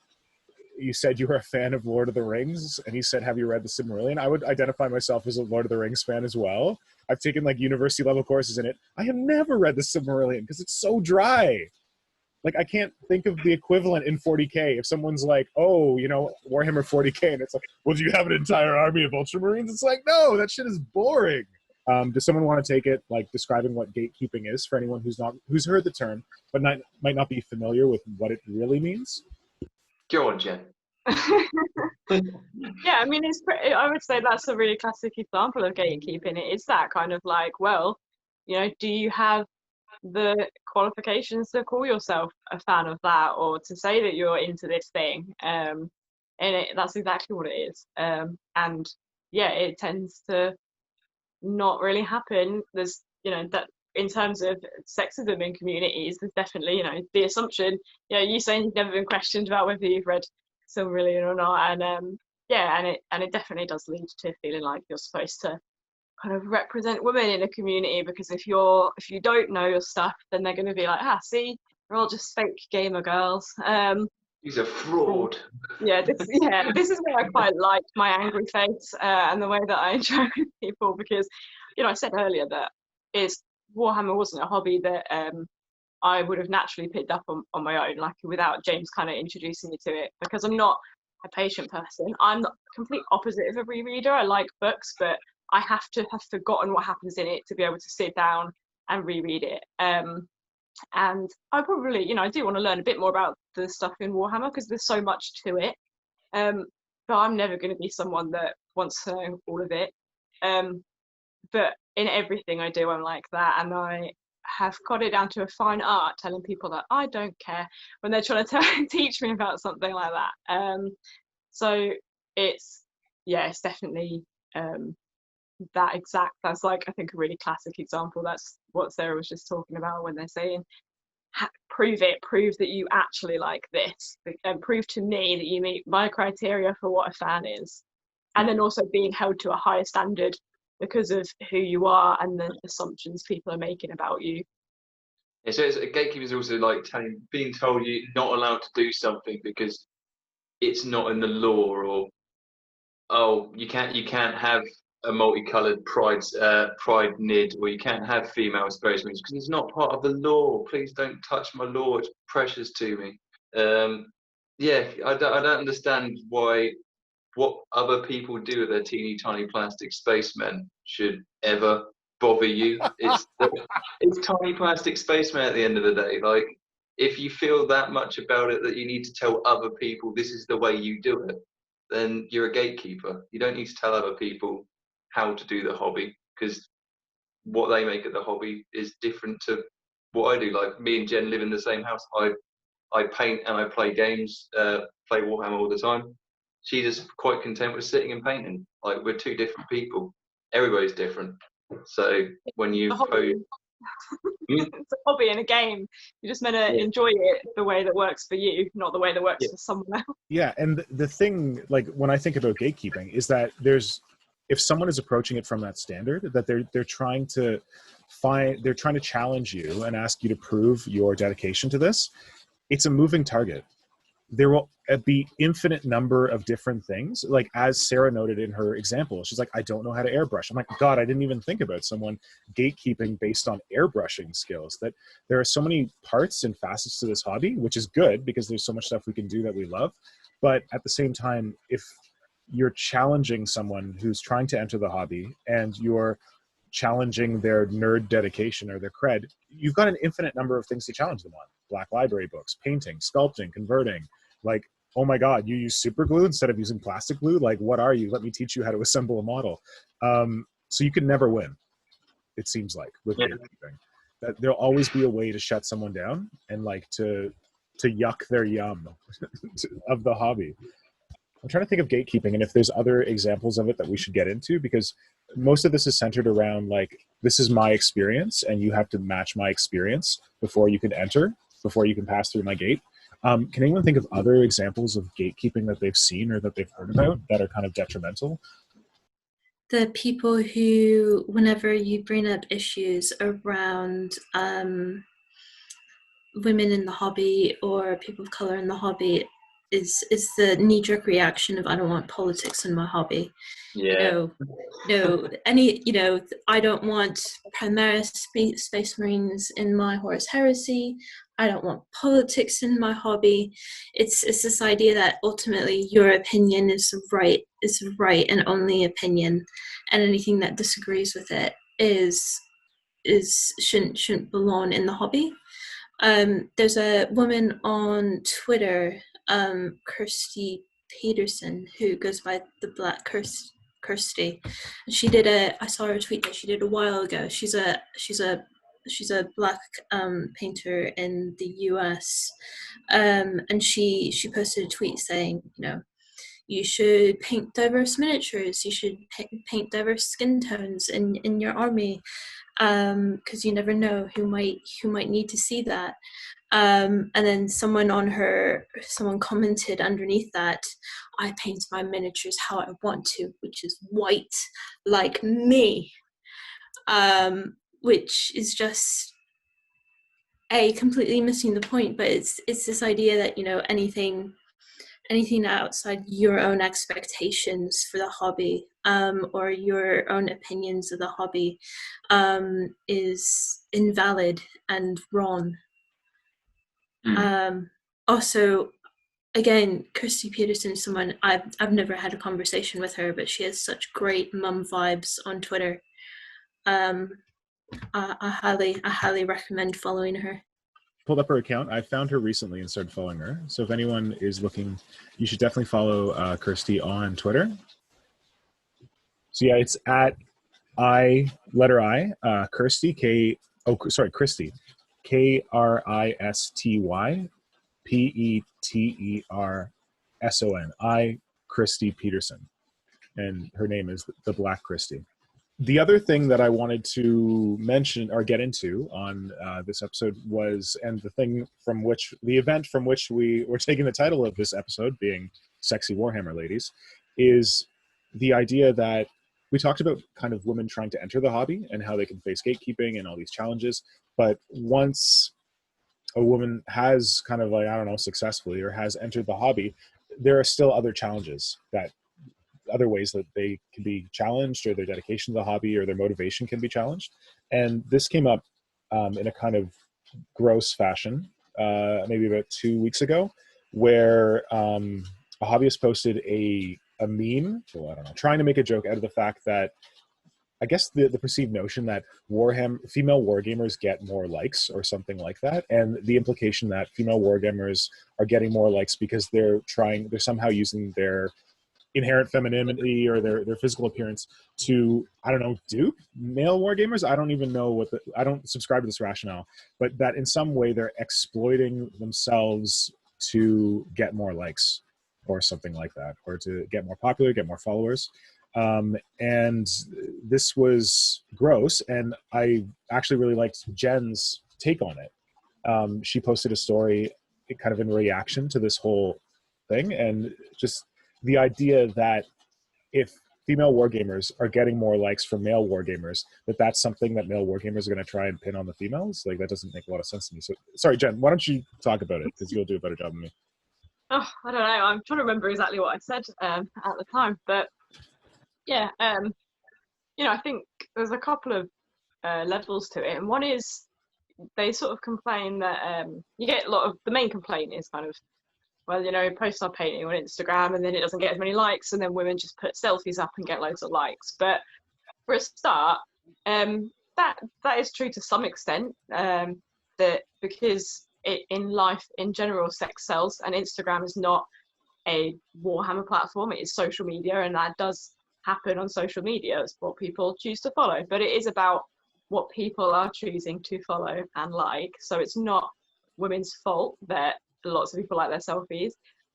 you said you were a fan of Lord of the Rings and you said, have you read the Silmarillion? I would identify myself as a Lord of the Rings fan as well. I've taken university level courses in it. I have never read the Silmarillion because it's so dry. I can't think of the equivalent in 40K. If someone's like, oh, Warhammer 40K, and it's like, well, do you have an entire army of Ultramarines? It's like, no, that shit is boring. Does someone want to take it, describing what gatekeeping is for anyone who's heard the term, but might not be familiar with what it really means? Go on, Jen. Yeah, I mean, I would say that's a really classic example of gatekeeping. It is that kind of do you have the qualifications to call yourself a fan of that, or to say that you're into this thing? And that's exactly what it is. And yeah, it tends to not really happen. There's that in terms of sexism in communities, there's definitely the assumption, you saying you've never been questioned about whether you've read Silmarillion or not, and it definitely does lead to feeling like you're supposed to kind of represent women in a community, because if you don't know your stuff, then they're going to be like, see, we're all just fake gamer girls. He's a fraud. This is where I quite like my angry face, and the way that I interact with people, because I said earlier that Warhammer wasn't a hobby that I would have naturally picked up on my own, without James kind of introducing me to it, because I'm not a patient person. I'm the complete opposite of a rereader. I like books, but I have to have forgotten what happens in it to be able to sit down and reread it. And I probably, I do want to learn a bit more about the stuff in Warhammer, because there's so much to it. But I'm never going to be someone that wants to know all of it. But in everything I do, I'm like that. And I have got it down to a fine art telling people that I don't care when they're trying to teach me about something like that. So it's definitely that's I think a really classic example. That's what Sarah was just talking about when they're saying prove that you actually like this, and prove to me that you meet my criteria for what a fan is, and then also being held to a higher standard because of who you are and the assumptions people are making about you. Yeah, so gatekeeping is also like being told you're not allowed to do something because it's not in the law, or oh, you can't have a multicolored pride nid, or you can't have female space marines because it's not part of the law. Please don't touch my law; it's precious to me. Yeah, I don't understand what other people do with their teeny tiny plastic spacemen should ever bother you. It's tiny plastic spacemen at the end of the day. Like, if you feel that much about it that you need to tell other people this is the way you do it, then you're a gatekeeper. You don't need to tell other people how to do the hobby, because what they make of the hobby is different to what I do. Like, me and Jen live in the same house. I paint and I play games, play Warhammer all the time. She's just quite content with sitting and painting. Like, we're two different people. Everybody's different. So when you pose, it's a hobby and a game. You're just meant to enjoy it the way that works for you, not the way that works for someone else. Yeah, and the thing, like, when I think about gatekeeping, is that if someone is approaching it from that standard, that they're trying to challenge you and ask you to prove your dedication to this, it's a moving target. There will be infinite number of different things. Like, as Sarah noted in her example, she's like, I don't know how to airbrush. I'm like, God, I didn't even think about someone gatekeeping based on airbrushing skills. That there are so many parts and facets to this hobby, which is good because there's so much stuff we can do that we love. But at the same time, if you're challenging someone who's trying to enter the hobby and you're challenging their nerd dedication or their cred, you've got an infinite number of things to challenge them on. Black library books, painting, sculpting, converting. Like, oh my God, you use super glue instead of using plastic glue? Like, what are you? Let me teach you how to assemble a model. So you can never win, it seems like, with gatekeeping. That there'll always be a way to shut someone down and like to yuck their yum of the hobby. I'm trying to think of gatekeeping and if there's other examples of it that we should get into, because most of this is centered around like, this is my experience and you have to match my experience before you can enter, before you can pass through my gate. Can anyone think of other examples of gatekeeping that they've seen or that they've heard about that are kind of detrimental? The people who, whenever you bring up issues around women in the hobby or people of color in the hobby, is the knee-jerk reaction of, I don't want politics in my hobby. yeah, I don't want Primaris Space Marines in my Horus Heresy. I don't want politics in my hobby. It's this idea that ultimately your opinion is right and only opinion, and anything that disagrees with it shouldn't belong in the hobby. There's a woman on Twitter, Kirsty Peterson, who goes by the Black Kirsty. I saw her tweet that she did a while ago. She's a black painter in the US, and she posted a tweet saying, you should paint diverse miniatures. You should paint diverse skin tones in your army, because you never know who might need to see that. And then someone commented underneath that, I paint my miniatures how I want to, which is white, like me, which is just completely missing the point. But it's this idea that anything outside your own expectations for the hobby, or your own opinions of the hobby, is invalid and wrong. Also, again, Kirsty Peterson is someone I've never had a conversation with her, but she has such great mum vibes on Twitter. I highly recommend following her. Pulled up her account. I found her recently and started following her. So if anyone is looking, you should definitely follow Kirsty on Twitter. So yeah, it's at Kirsty, Kirsty, KRISTY PETERSON, Kirsty Peterson, and her name is the Black Kirsty. The other thing that I wanted to mention or get into on this episode was, and the event from which we were taking the title of this episode being Sexy Warhammer Ladies, is the idea that we talked about kind of women trying to enter the hobby and how they can face gatekeeping and all these challenges. But once a woman has kind of like, I don't know, successfully or has entered the hobby, there are still other challenges, that other ways that they can be challenged, or their dedication to the hobby or their motivation can be challenged. And this came up in a kind of gross fashion, maybe about 2 weeks ago, where a hobbyist posted a meme, well, I don't know, trying to make a joke out of the fact that, I guess the perceived notion that female wargamers get more likes or something like that, and the implication that female wargamers are getting more likes because they're somehow using their inherent femininity or their physical appearance to, I don't know, dupe male wargamers. I don't even know I don't subscribe to this rationale, but that in some way they're exploiting themselves to get more likes or something like that, or to get more popular, get more followers. And this was gross, and I actually really liked Jen's take on it. She posted a story kind of in reaction to this whole thing, and just the idea that if female wargamers are getting more likes from male wargamers, that's something that male wargamers are going to try and pin on the females. Like, that doesn't make a lot of sense to me. So, sorry, Jen, why don't you talk about it, because you'll do a better job than me. Oh, I don't know. I'm trying to remember exactly what I said at the time, but yeah, I think there's a couple of levels to it, and one is they sort of complain that you get a lot of, the main complaint is kind of, well, post our painting on Instagram and then it doesn't get as many likes, and then women just put selfies up and get loads of likes. But for a start, that is true to some extent, that because in life in general, sex sells, and Instagram is not a Warhammer platform, it is social media, and that does happen on social media. It's what people choose to follow, but it is about what people are choosing to follow and like. So it's not women's fault that lots of people like their selfies.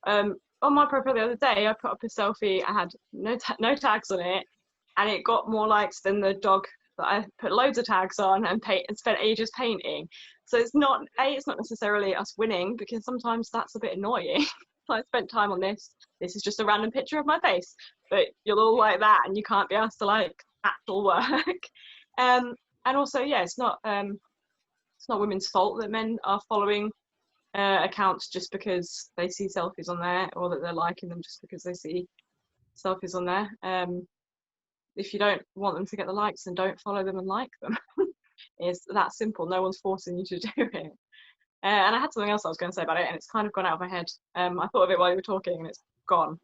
On my profile the other day, I put up a selfie. I had no tags on it, and it got more likes than the dog that I put loads of tags on and spent ages painting. So it's not necessarily us winning, because sometimes that's a bit annoying. I spent time on this. This is just a random picture of my face, but you'll all like that, and you can't be asked to like actual work. And also, yeah, it's not women's fault that men are following accounts just because they see selfies on there, or that they're liking them just because they see selfies on there. If you don't want them to get the likes, then don't follow them and like them. It's that simple. No one's forcing you to do it. And I had something else I was going to say about it, and it's kind of gone out of my head. I thought of it while you were talking, and it's gone.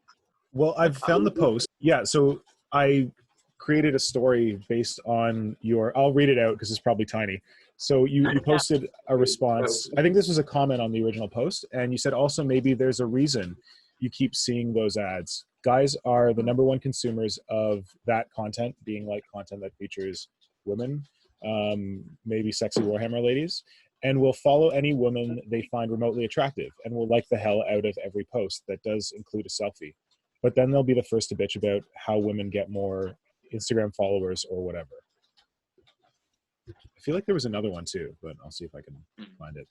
Well, I've found the post. Yeah, so I created a story based on I'll read it out because it's probably tiny. So you posted a response. I think this was a comment on the original post, and you said also maybe there's a reason you keep seeing those ads. Guys are the #1 consumers of that content, being like content that features women, maybe sexy Warhammer ladies, and will follow any woman they find remotely attractive, and will like the hell out of every post that does include a selfie. But then they'll be the first to bitch about how women get more Instagram followers or whatever. I feel like there was another one too, but I'll see if I can find it.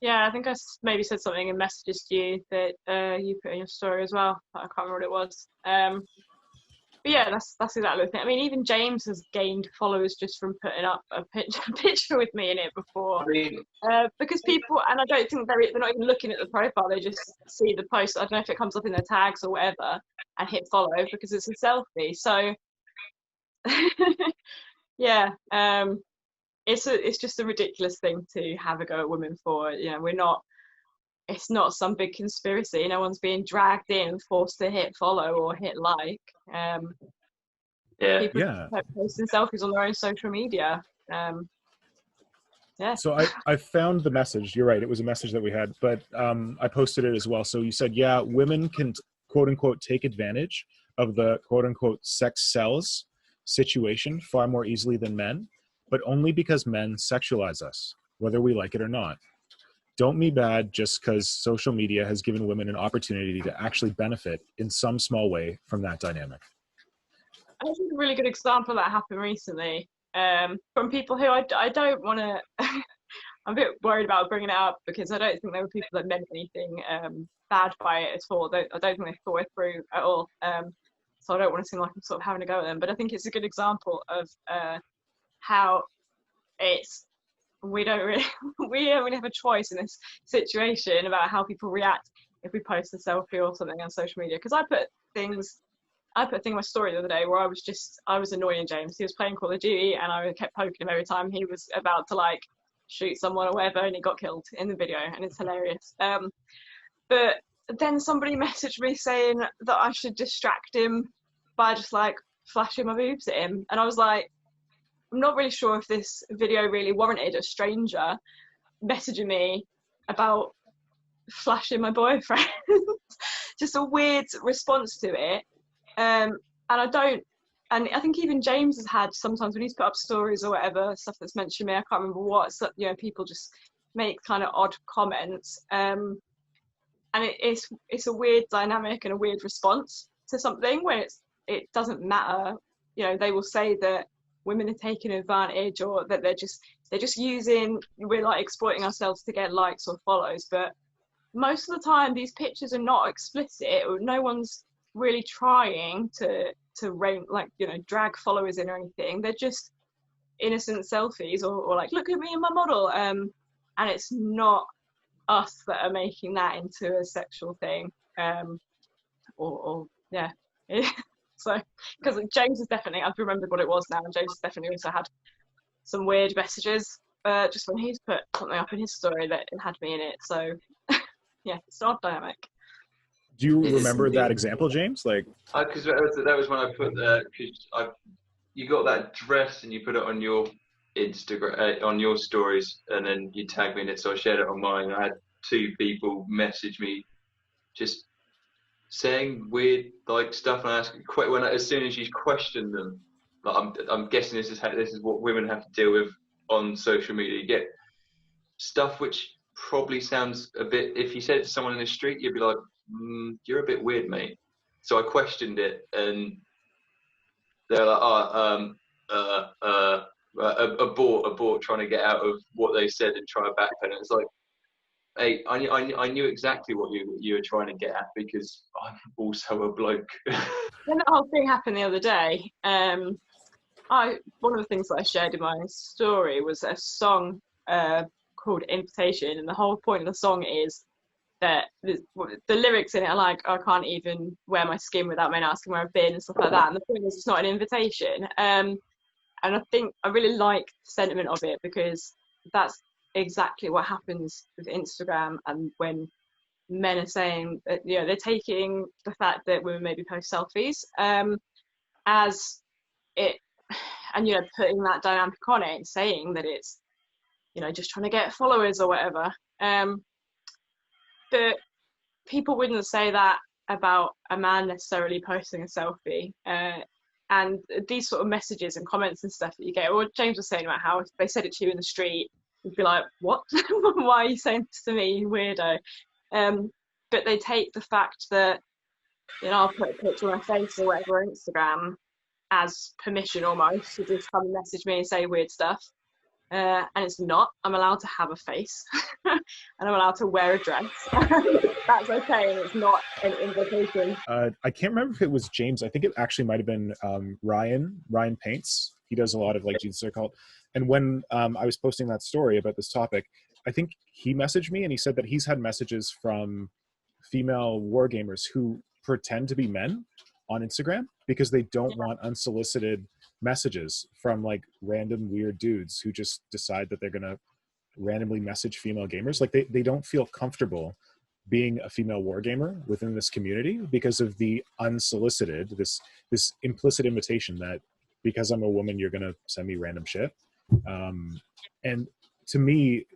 Yeah, I think I maybe said something in messages to you that you put in your story as well. I can't remember what it was. But yeah, that's exactly the thing. I mean, even James has gained followers just from putting up a picture with me in it before. Because people, and I don't think they're not even looking at the profile, they just see the post. I don't know if it comes up in their tags or whatever, and hit follow because it's a selfie. So yeah, it's just a ridiculous thing to have a go at women for. It's not some big conspiracy. No one's being dragged in and forced to hit follow or hit like. People posting selfies on their own social media. Yeah. So I found the message. You're right. It was a message that we had, but I posted it as well. So you said, yeah, women can quote unquote take advantage of the quote unquote sex sells situation far more easily than men, but only because men sexualize us, whether we like it or not. Don't be bad just because social media has given women an opportunity to actually benefit in some small way from that dynamic. actually a really good example that happened recently from people who I don't want to. I'm a bit worried about bringing it up because I don't think there were people that meant anything bad by it at all. I don't think they thought it through at all. So I don't want to seem like I'm sort of having a go at them. But I think it's a good example of how we don't really we don't really have a choice in this situation about how people react if we post a selfie or something on social media. Because I put a thing in my story the other day where I was annoying James. He was playing Call of Duty and I kept poking him every time he was about to like shoot someone or whatever, and he got killed in the video, and it's hilarious. But then somebody messaged me saying that I should distract him by just like flashing my boobs at him, and I was like, I'm not really sure if this video really warranted a stranger messaging me about flashing my boyfriend. Just a weird response to it. And I think even James has had sometimes when he's put up stories or whatever, stuff that's mentioned me, I can't remember what, so, you know, people just make kind of odd comments. And it's a weird dynamic and a weird response to something where it doesn't matter. You know, they will say that women are taking advantage or that they're just using, we're like exploiting ourselves to get likes or follows. But most of the time these pictures are not explicit, or no one's really trying to like, you know, drag followers in or anything. They're just innocent selfies or like, look at me and my model. And it's not us that are making that into a sexual thing. Or yeah. So, because James is definitely, I've remembered what it was now, and James has definitely also had some weird messages just when he's put something up in his story that it had me in it. So, yeah, it's an odd dynamic. Do you remember that example, James? Like, because that was when I put because you got that dress and you put it on your Instagram on your stories, and then you tagged me in it, so I shared it on mine. I had 2 people message me just saying weird like stuff, and I asked as soon as you question them, like I'm guessing this is what women have to deal with on social media. You get stuff which probably sounds a bit, if you said it to someone in the street, you'd be like, you're a bit weird, mate. So I questioned it, and they're like, abort, trying to get out of what they said and try to backpedal. And it's like, hey, I knew exactly what you were trying to get at, because I'm also a bloke. When that whole thing happened the other day, one of the things that I shared in my story was a song called Invitation, and the whole point of the song is that the lyrics in it are like, I can't even wear my skin without men asking where I've been and stuff like that, and the point is it's not an invitation. And I think I really like the sentiment of it, because that's exactly what happens with Instagram, and when men are saying that, you know, they're taking the fact that women maybe post selfies as it, and, you know, putting that dynamic on it and saying that it's, you know, just trying to get followers or whatever. But people wouldn't say that about a man necessarily posting a selfie. And these sort of messages and comments and stuff that you get, or James was saying about how if they said it to you in the street, you'd be like, what? Why are you saying this to me, you weirdo? But they take the fact that, you know, I'll put a picture of my face or whatever on Instagram as permission almost to just come and message me and say weird stuff. And it's not. I'm allowed to have a face and I'm allowed to wear a dress. That's okay, and it's not an invitation. I can't remember if it was James. I think it actually might have been Ryan Paints. He does a lot of like Jesus Are Called. And when I was posting that story about this topic, I think he messaged me and he said that he's had messages from female wargamers who pretend to be men on Instagram because they don't want unsolicited messages from like random weird dudes who just decide that they're gonna randomly message female gamers. Like they don't feel comfortable being a female wargamer within this community because of the unsolicited, this implicit invitation that because I'm a woman, you're gonna send me random shit. And to me,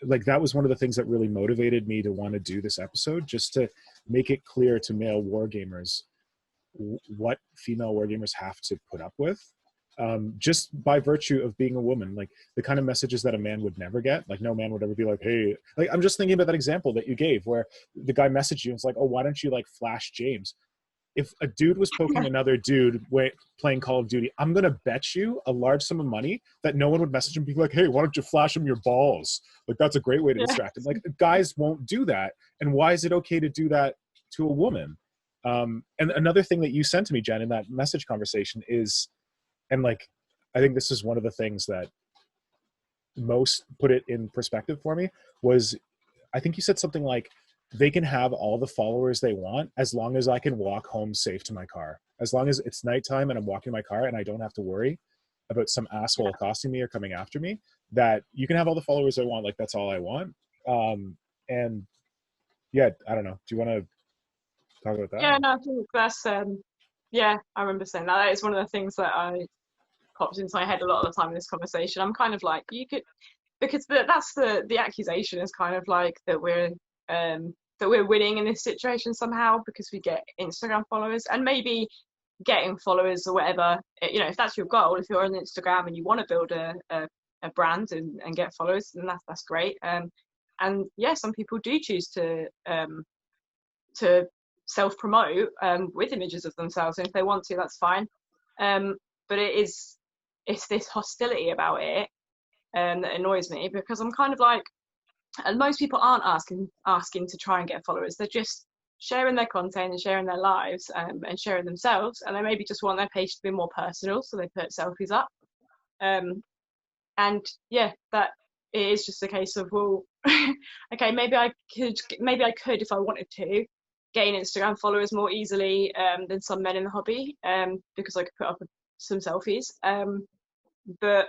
like that was one of the things that really motivated me to want to do this episode, just to make it clear to male wargamers what female wargamers have to put up with, just by virtue of being a woman. Like the kind of messages that a man would never get. Like no man would ever be like, hey, like I'm just thinking about that example that you gave where the guy messaged you and it's like, oh, why don't you like flash James? if a dude was poking another dude playing Call of Duty, I'm going to bet you a large sum of money that no one would message him and be like, hey, why don't you flash him your balls? Like, that's a great way to distract him. Like, guys won't do that. And why is it okay to do that to a woman? And another thing that you sent to me, Jen, in that message conversation is, and like, I think this is one of the things that most put it in perspective for me, was I think you said something like, they can have all the followers they want as long as I can walk home safe to my car. As long as it's nighttime and I'm walking my car and I don't have to worry about some asshole accosting me or coming after me, that you can have all the followers I want. Like, that's all I want. And yeah, I don't know. Do you want to talk about that? Yeah, no, I think that's, yeah, I remember saying that. That is one of the things that I popped into my head a lot of the time in this conversation. I'm kind of like, you could, because that's the accusation is kind of like that we're winning in this situation somehow because we get Instagram followers, and maybe getting followers or whatever, you know, if that's your goal, if you're on Instagram and you want to build a brand and get followers, then that's great. And yeah, some people do choose to self-promote with images of themselves, and if they want to, that's fine. But it's this hostility about it that annoys me, because I'm kind of like, and most people aren't asking to try and get followers. They're just sharing their content and sharing their lives and sharing themselves, and they maybe just want their page to be more personal, so they put selfies up. And yeah, that it is just a case of, well, okay, maybe I could if I wanted to gain Instagram followers more easily than some men in the hobby, because I could put up some selfies, but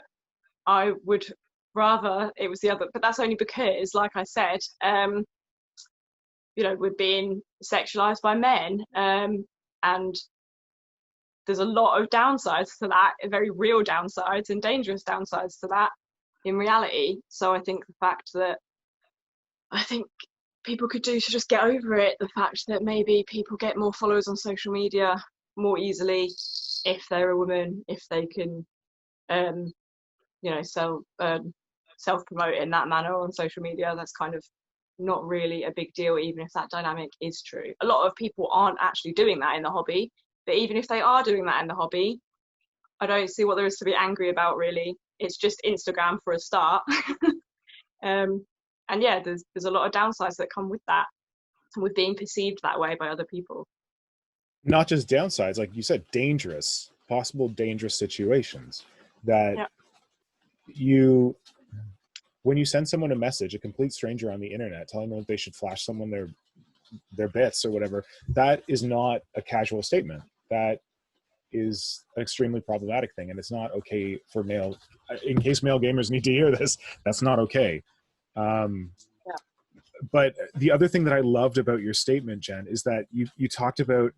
I would rather it was the other. But that's only because, like I said, you know, we're being sexualized by men, and there's a lot of downsides to that, very real downsides and dangerous downsides to that in reality. So I think the fact that people could do to just get over it, the fact that maybe people get more followers on social media more easily if they're a woman, if they can you know, self-promote in that manner on social media, that's kind of not really a big deal, even if that dynamic is true. A lot of people aren't actually doing that in the hobby, but even if they are doing that in the hobby, I don't see what there is to be angry about, really. It's just Instagram for a start. And yeah, there's a lot of downsides that come with that, with being perceived that way by other people. Not just downsides, like you said, possible dangerous situations that when you send someone a message, a complete stranger on the internet, telling them that they should flash someone their bits or whatever, that is not a casual statement. That is an extremely problematic thing, and it's not okay for male. In case male gamers need to hear this, that's not okay. But the other thing that I loved about your statement, Jen, is that you talked about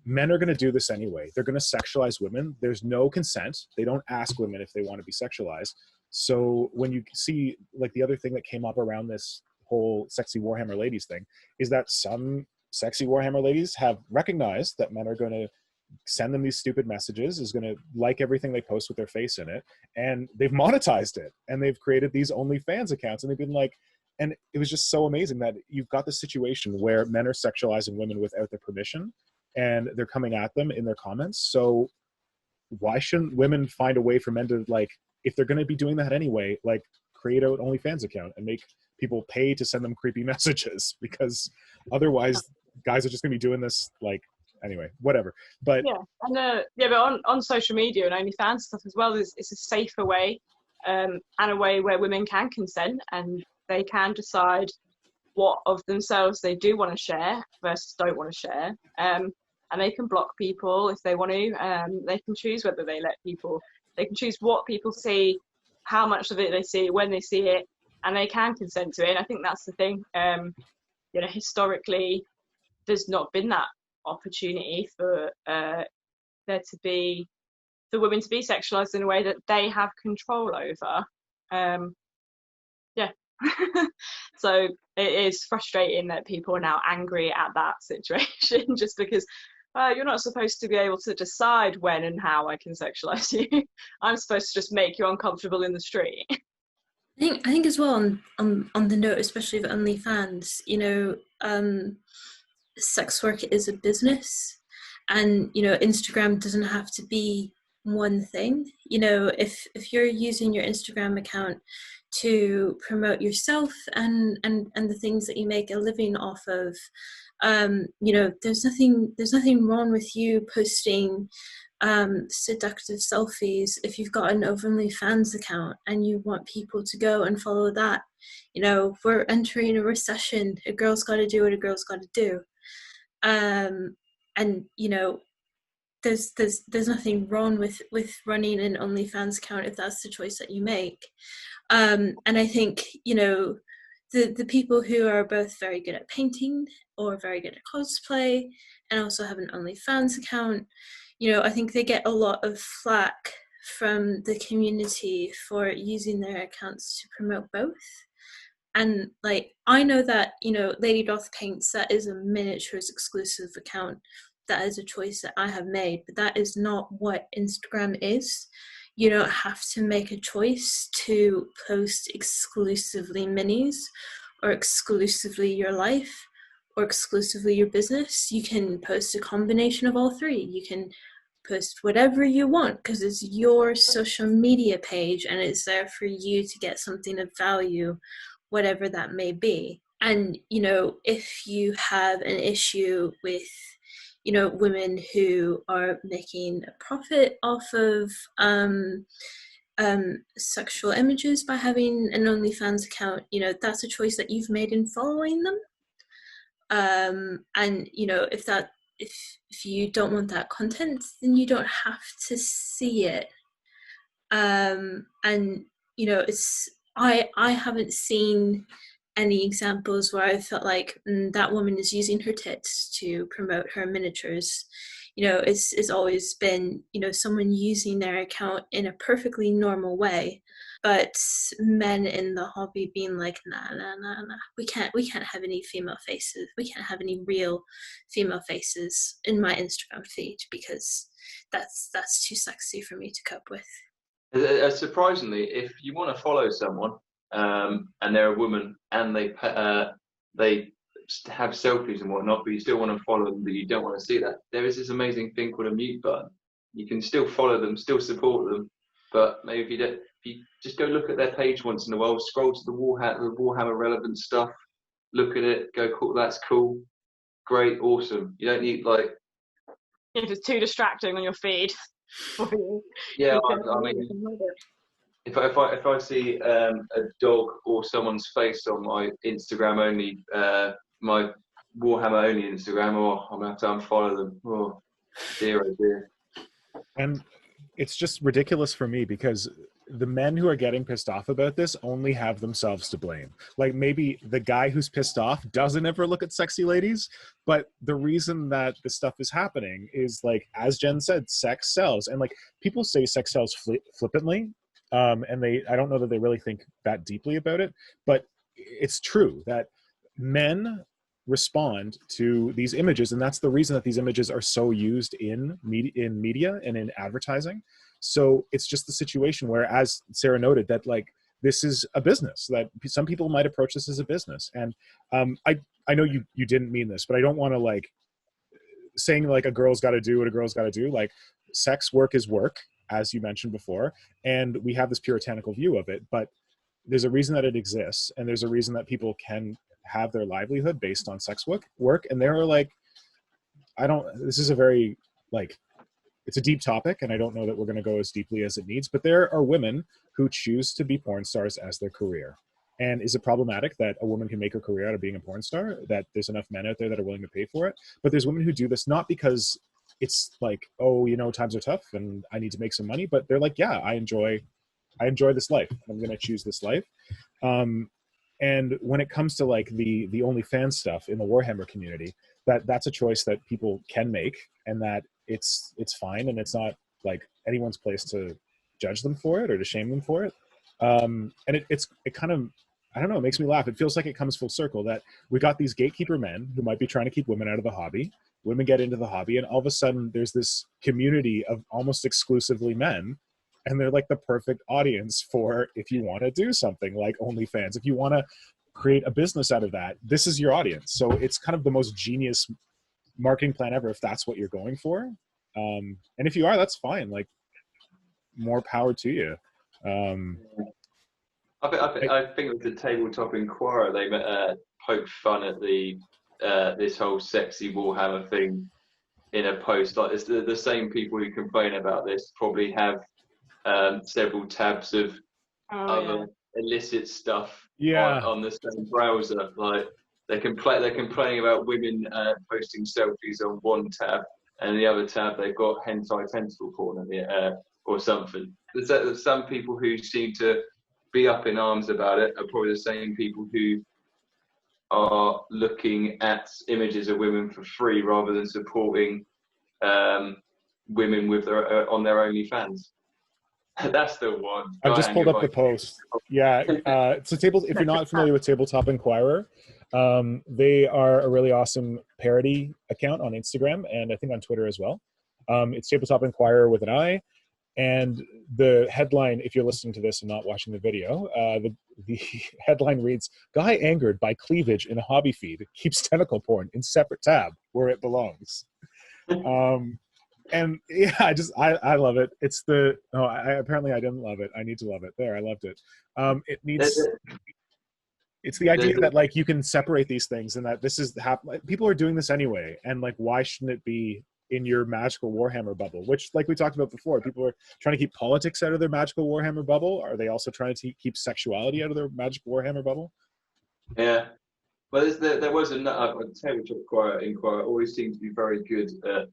men are going to do this anyway. They're going to sexualize women. There's no consent. They don't ask women if they want to be sexualized. So when you see, like, the other thing that came up around this whole sexy Warhammer ladies thing is that some sexy Warhammer ladies have recognized that men are going to send them these stupid messages, is going to like everything they post with their face in it, and they've monetized it, and they've created these OnlyFans accounts, and they've been like, and it was just so amazing that you've got this situation where men are sexualizing women without their permission, and they're coming at them in their comments. So why shouldn't women find a way for men to, like, if they're going to be doing that anyway, like, create an OnlyFans account and make people pay to send them creepy messages, because otherwise guys are just going to be doing this, like, anyway, whatever. But but on social media and OnlyFans stuff as well, it's a safer way, and a way where women can consent and they can decide what of themselves they do want to share versus don't want to share, and they can block people if they want to. They can choose whether they let people. They can choose what people see, how much of it they see, when they see it, and they can consent to it. And I think that's the thing. You know, historically, there's not been that opportunity for women to be sexualized in a way that they have control over. So it is frustrating that people are now angry at that situation just because you're not supposed to be able to decide when and how I can sexualize you. I'm supposed to just make you uncomfortable in the street. I think as well on the note, especially of OnlyFans, you know, sex work is a business, And, you know, Instagram doesn't have to be one thing. You know, if you're using your Instagram account to promote yourself and the things that you make a living off of, you know, there's nothing wrong with you posting seductive selfies if you've got an OnlyFans account and you want people to go and follow that. You know, we're entering a recession. A girl's got to do what a girl's got to do. And you know, there's nothing wrong with running an OnlyFans account if that's the choice that you make. And I think, you know, the people who are both very good at painting or very good at cosplay and also have an OnlyFans account, you know, I think they get a lot of flack from the community for using their accounts to promote both. And like, I know that, you know, LadyDothPaints, that is a miniatures exclusive account. That is a choice that I have made, but that is not what Instagram is. You don't have to make a choice to post exclusively minis or exclusively your life or exclusively your business. You can post a combination of all three. You can post whatever you want because it's your social media page and it's there for you to get something of value, whatever that may be. And, you know, if you have an issue with, you know, women who are making a profit off of sexual images by having an OnlyFans account, you know, that's a choice that you've made in following them. And, you know, if you don't want that content, then you don't have to see it. And, you know, I haven't seen any examples where I felt like that woman is using her tits to promote her miniatures. You know, it's always been, you know, someone using their account in a perfectly normal way, but men in the hobby being like, nah, we can't have any female faces. We can't have any real female faces in my Instagram feed because that's too sexy for me to cope with. Surprisingly, if you want to follow someone and they're a woman and they have selfies and whatnot, but you still want to follow them, but you don't want to see that, there is this amazing thing called a mute button. You can still follow them, still support them, but maybe if you just go look at their page once in a while, scroll to the Warhammer relevant stuff, look at it, go, cool, that's cool, great, awesome. You don't need like, if it's too distracting on your feed. Yeah, I mean, if I see a dog or someone's face on my Instagram only, my Warhammer only Instagram, I'm gonna have to unfollow them. Oh dear. And it's just ridiculous for me because the men who are getting pissed off about this only have themselves to blame. Like maybe the guy who's pissed off doesn't ever look at sexy ladies, but the reason that this stuff is happening is, like, as Jen said, sex sells. And like people say sex sells flippantly, and I don't know that they really think that deeply about it, but it's true that men respond to these images, and that's the reason that these images are so used in media and in advertising. So it's just the situation where, as Sarah noted, that like this is a business, that some people might approach this as a business. And I know you didn't mean this, but I don't want to like saying like a girl's got to do what a girl's got to do. Like sex work is work, as you mentioned before, and we have this puritanical view of it, but there's a reason that it exists, and there's a reason that people can have their livelihood based on sex work. And there are like, this is a very like, it's a deep topic, and I don't know that we're going to go as deeply as it needs, but there are women who choose to be porn stars as their career. And is it problematic that a woman can make her career out of being a porn star, that there's enough men out there that are willing to pay for it? But there's women who do this not because it's like, oh, you know, times are tough and I need to make some money, but they're like, yeah, I enjoy this life. I'm going to choose this life. And when it comes to like the OnlyFans stuff in the Warhammer community, that's a choice that people can make, and that it's fine, and it's not like anyone's place to judge them for it or to shame them for it. And it kind of, I don't know, it makes me laugh. It feels like it comes full circle that we got these gatekeeper men who might be trying to keep women out of the hobby. Women get into the hobby, and all of a sudden there's this community of almost exclusively men. And they're like the perfect audience for if you want to do something like OnlyFans, if you want to create a business out of that, this is your audience. So it's kind of the most genius marketing plan ever if that's what you're going for. And if you are, that's fine. Like, more power to you. I think with the Tabletop Inquirer, they poked fun at this whole sexy Warhammer thing in a post. Like, it's the same people who complain about this probably have several tabs of other illicit stuff on the same browser. Like, they're complaining about women posting selfies on one tab, and the other tab they've got hentai tentacle porn or something. There's some people who seem to be up in arms about it are probably the same people who are looking at images of women for free rather than supporting women with their on their OnlyFans. That's the one. I've just pulled up the post. Yeah, so if you're not familiar with Tabletop Inquirer, they are a really awesome parody account on Instagram and I think on Twitter as well. It's Tabletop Inquirer with an I. And the headline, if you're listening to this and not watching the video, the headline reads, "Guy angered by cleavage in a hobby feed keeps tentacle porn in separate tab where it belongs." And yeah, I love it. It's apparently I didn't love it. I need to love it. There, I loved it. It's the idea that like you can separate these things and that this is people are doing this anyway. And like, why shouldn't it be in your magical Warhammer bubble, which, like we talked about before, people are trying to keep politics out of their magical Warhammer bubble. Are they also trying to keep sexuality out of their magical Warhammer bubble? Yeah. Well, there was a Tabletop Inquirer always seemed to be very good at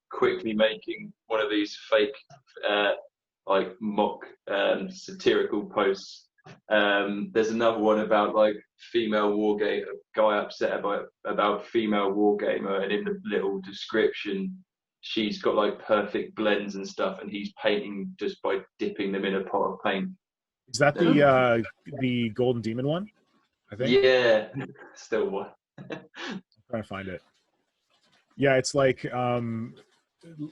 quickly making one of these fake, like mock satirical posts. There's another one about like female wargame, a guy upset about female wargamer, and in the little description she's got like perfect blends and stuff, and he's painting just by dipping them in a pot of paint. Is that the Golden Demon one? I think. Yeah, still one. I'm trying to find it. Yeah, it's like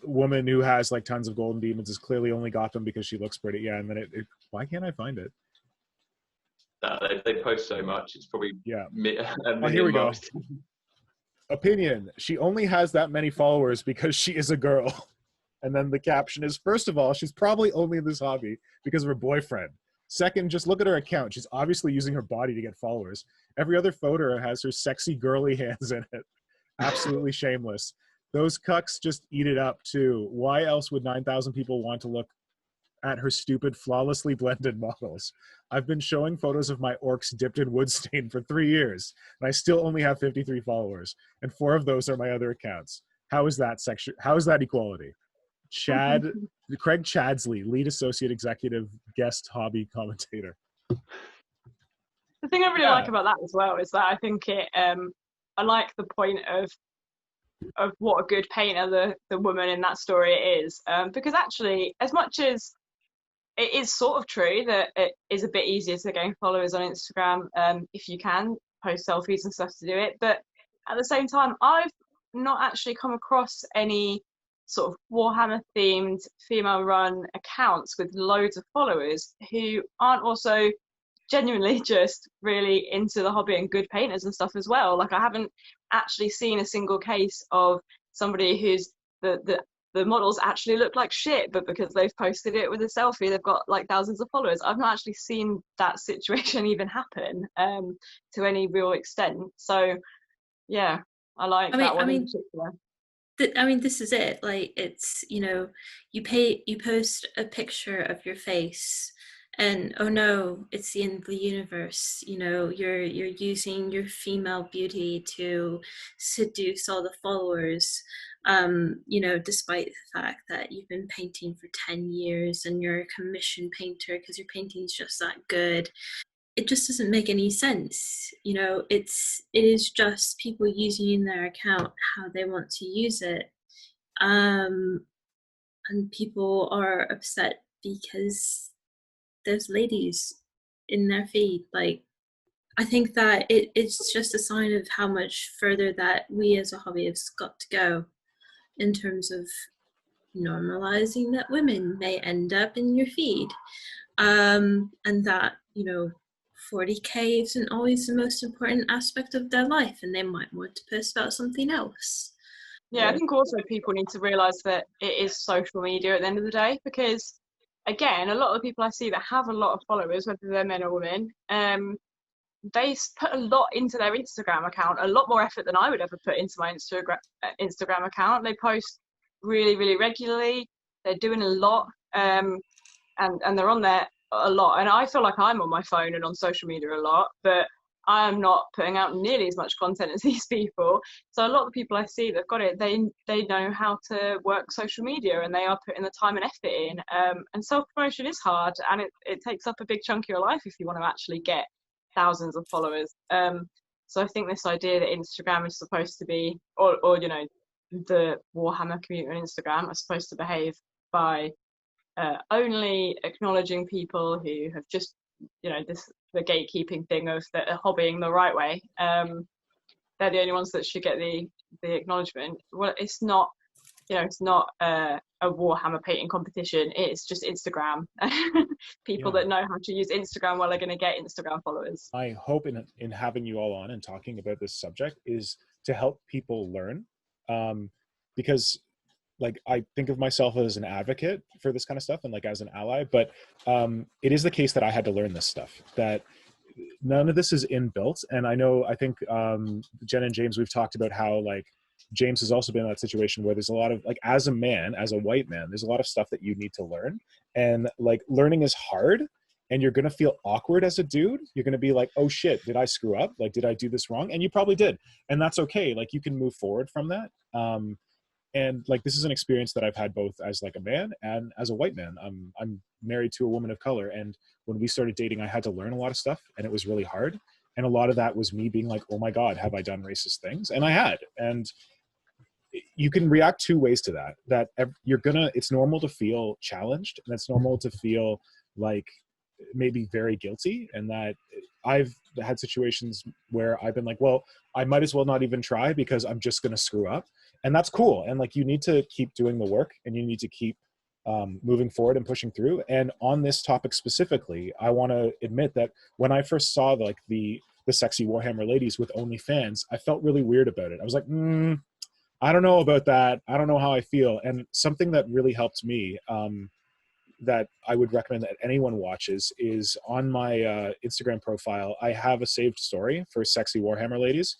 woman who has like tons of golden demons has clearly only got them because she looks pretty. Yeah, and then why can't I find it? They post so much. It's probably here we go. Opinion: she only has that many followers because she is a girl. And then the caption is, first of all, she's probably only in this hobby because of her boyfriend. Second, just look at her account. She's obviously using her body to get followers. Every other photo has her sexy girly hands in it. Absolutely shameless. Those cucks just eat it up too. Why else would 9,000 people want to look at her stupid, flawlessly blended models? I've been showing photos of my orcs dipped in wood stain for 3 years, and I still only have 53 followers, and 4 of those are my other accounts. How is that How is that equality? Craig Chadsley, lead associate executive guest hobby commentator. The thing I really like about that as well is that I think I like the point of what a good painter the woman in that story is, because actually, as much as it is sort of true that it is a bit easier to gain followers on Instagram if you can post selfies and stuff to do it, but at the same time, I've not actually come across any sort of Warhammer themed female run accounts with loads of followers who aren't also genuinely just really into the hobby and good painters and stuff as well. Like, I haven't actually seen a single case of somebody who's the models actually look like shit, but because they've posted it with a selfie, they've got like thousands of followers. I've not actually seen that situation even happen to any real extent. So yeah, I like that one in particular. This is it. Like, it's, you post a picture of your face and oh no, it's the end of the universe. You're using your female beauty to seduce all the followers. Despite the fact that you've been painting for 10 years and you're a commission painter because your painting's just that good. It just doesn't make any sense. It is just people using their account how they want to use it. And people are upset because there's ladies in their feed. Like, I think that it's just a sign of how much further that we as a hobbyist got to go in terms of normalizing that women may end up in your feed. And that, 40K isn't always the most important aspect of their life, and they might want to post about something else. Yeah, I think also people need to realise that it is social media at the end of the day, because again, a lot of the people I see that have a lot of followers, whether they're men or women, they put a lot into their Instagram account, a lot more effort than I would ever put into my Instagram account. They post really, really regularly. They're doing a lot, and they're on there a lot. And I feel like I'm on my phone and on social media a lot, but I am not putting out nearly as much content as these people. So a lot of the people I see that've got it, they know how to work social media, and they are putting the time and effort in. And self-promotion is hard, and it takes up a big chunk of your life if you want to actually get thousands of followers. So I think this idea that Instagram is supposed to be, or the Warhammer community on Instagram are supposed to behave by only acknowledging people who have just, the gatekeeping thing of that are hobbying the right way. They're the only ones that should get the acknowledgement. Well, it's not, it's not a Warhammer painting competition. It's just Instagram. People that know how to use Instagram well are going to get Instagram followers. My hope in having you all on and talking about this subject is to help people learn, because like I think of myself as an advocate for this kind of stuff and like as an ally, but it is the case that I had to learn this stuff, that none of this is inbuilt. And I think Jen and James, we've talked about how like James has also been in that situation where there's a lot of like, as a man, as a white man, there's a lot of stuff that you need to learn, and like learning is hard, and you're going to feel awkward as a dude. You're going to be like, oh shit, did I screw up? Like, did I do this wrong? And you probably did. And that's okay. Like you can move forward from that. And like, this is an experience that I've had both as like a man and as a white man. I'm married to a woman of color. And when we started dating, I had to learn a lot of stuff, and it was really hard. And a lot of that was me being like, oh my God, have I done racist things? And I had. And you can react two ways to that it's normal to feel challenged, and it's normal to feel like maybe very guilty. And that I've had situations where I've been like, well, I might as well not even try because I'm just going to screw up. And that's cool. And like, you need to keep doing the work, and you need to keep moving forward and pushing through. And on this topic specifically, I want to admit that when I first saw like the sexy Warhammer ladies with OnlyFans, I felt really weird about it. I was like, I don't know about that. I don't know how I feel. And something that really helped me, that I would recommend that anyone watches, is on my Instagram profile, I have a saved story for sexy Warhammer ladies.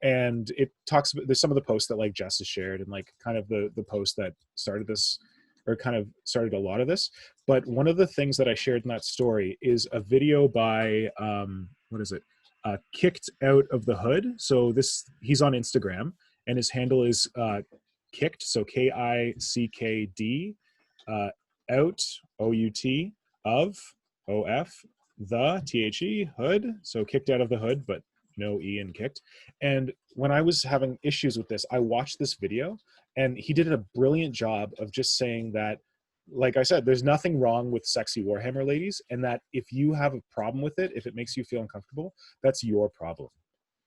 And it talks about, there's some of the posts that like Jess has shared, and like kind of the post that started this, or kind of started a lot of this. But one of the things that I shared in that story is a video by, Kicked Out of the Hood. So he's on Instagram, and his handle is Kicked, so KICKD, out, OUT, of, OF, the, THE, hood, so Kicked Out of the Hood, but no E in kicked. And when I was having issues with this, I watched this video, and he did a brilliant job of just saying that, like I said, there's nothing wrong with sexy Warhammer ladies, and that if you have a problem with it, if it makes you feel uncomfortable, that's your problem.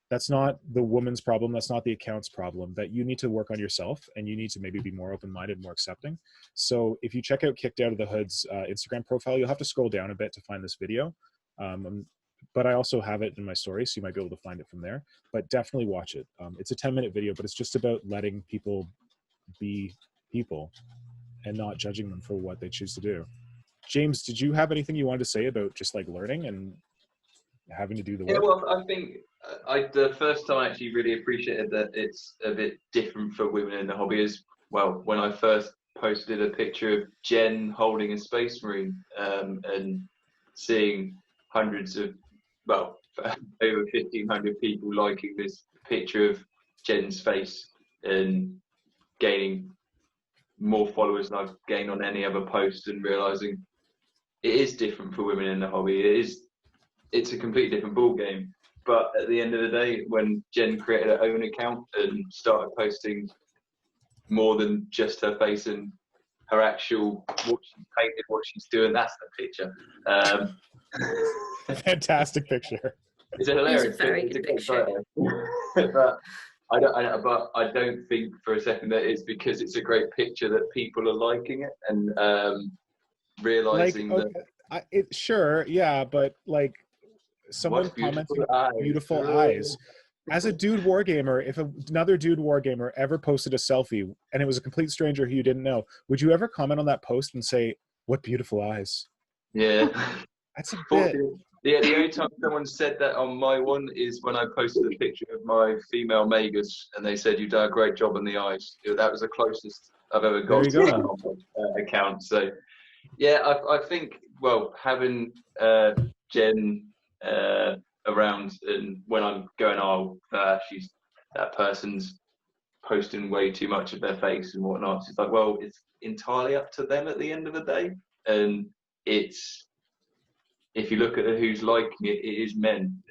That's not the woman's problem. That's not the account's problem. That you need to work on yourself, and you need to maybe be more open-minded, more accepting. So if you check out Kicked Out of the Hood's Instagram profile, you'll have to scroll down a bit to find this video. But I also have it in my story, so you might be able to find it from there. But definitely watch it. It's a 10-minute video, but it's just about letting people be people and not judging them for what they choose to do. James, did you have anything you wanted to say about just like learning and having to do the work? Yeah, well, I think the first time I actually really appreciated that it's a bit different for women in the hobby is, well, when I first posted a picture of Jen holding a Space Marine, and seeing hundreds of, well, over 1,500 people liking this picture of Jen's face and gaining more followers than I've gained on any other post, and realizing it is different for women in the hobby. It's a completely different ball game. But at the end of the day, when Jen created her own account and started posting more than just her face and her actual, what she's painted, what she's doing, that's the picture. Fantastic picture. It's a hilarious It's a very good picture. But I don't think for a second that it's because it's a great picture that people are liking it and realizing like, sure, yeah, but like someone commenting beautiful eyes. as a dude wargamer, if another dude wargamer ever posted a selfie and it was a complete stranger who you didn't know, would you ever comment on that post and say, "What beautiful eyes"? Yeah. That's a bit. Fortunately, the only time someone said that on my one is when I posted a picture of my female Magus, and they said, "You've done a great job on the eyes." That was the closest I've ever There got you to go. my account. So, yeah, I think, well, having Jen around, and when I'm going, "Oh, that person's posting way too much of their face and whatnot," it's like, well, it's entirely up to them at the end of the day, and it's. If you look at who's liking it, it is men.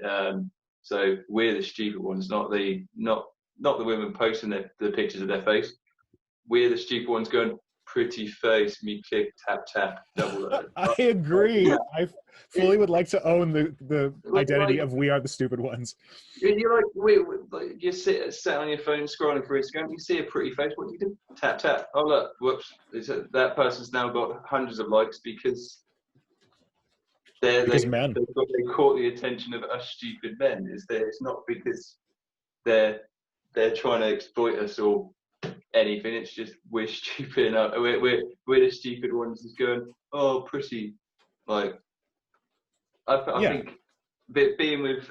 So we're the stupid ones, not the women posting the pictures of their face. We're the stupid ones going, "Pretty face, me click, tap, tap, double." I agree. I fully would like to own the identity of we are the stupid ones. You're like, you sat on your phone scrolling through Instagram, you see a pretty face, what do you do? Tap, tap. Oh, look, whoops. That person's now got hundreds of likes because they caught the attention of us stupid men. It's not because they're trying to exploit us or anything. It's just we're stupid enough. We're the stupid ones that's going, "Oh, pretty." Like I think being with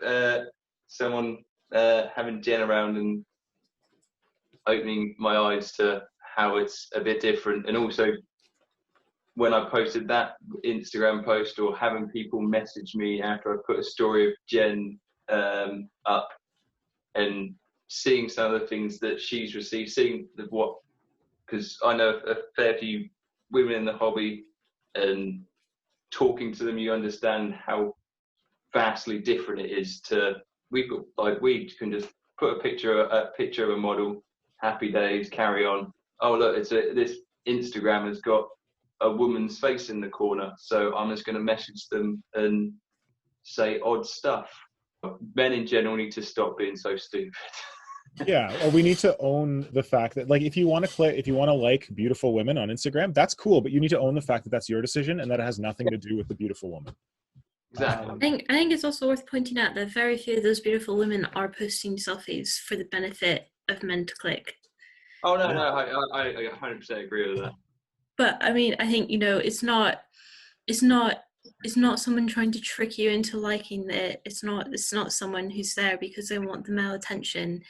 someone, having Jen around and opening my eyes to how it's a bit different, and also when I posted that Instagram post, or having people message me after I put a story of Jen up, and seeing some of the things that she's received, because I know a fair few women in the hobby, and talking to them, you understand how vastly different it is to, we can just put a picture of a model, happy days, carry on. Oh, look, this Instagram has got a woman's face in the corner, so I'm just going to message them and say odd stuff. Men in general need to stop being so stupid. Yeah, or we need to own the fact that, like, if you want to like beautiful women on Instagram, that's cool, but you need to own the fact that that's your decision and that it has nothing to do with the beautiful woman. Exactly. I think it's also worth pointing out that very few of those beautiful women are posting selfies for the benefit of men to click. Oh no, I 100% agree with that. But I mean, I think, it's not someone trying to trick you into liking it. It's not someone who's there because they want the male attention.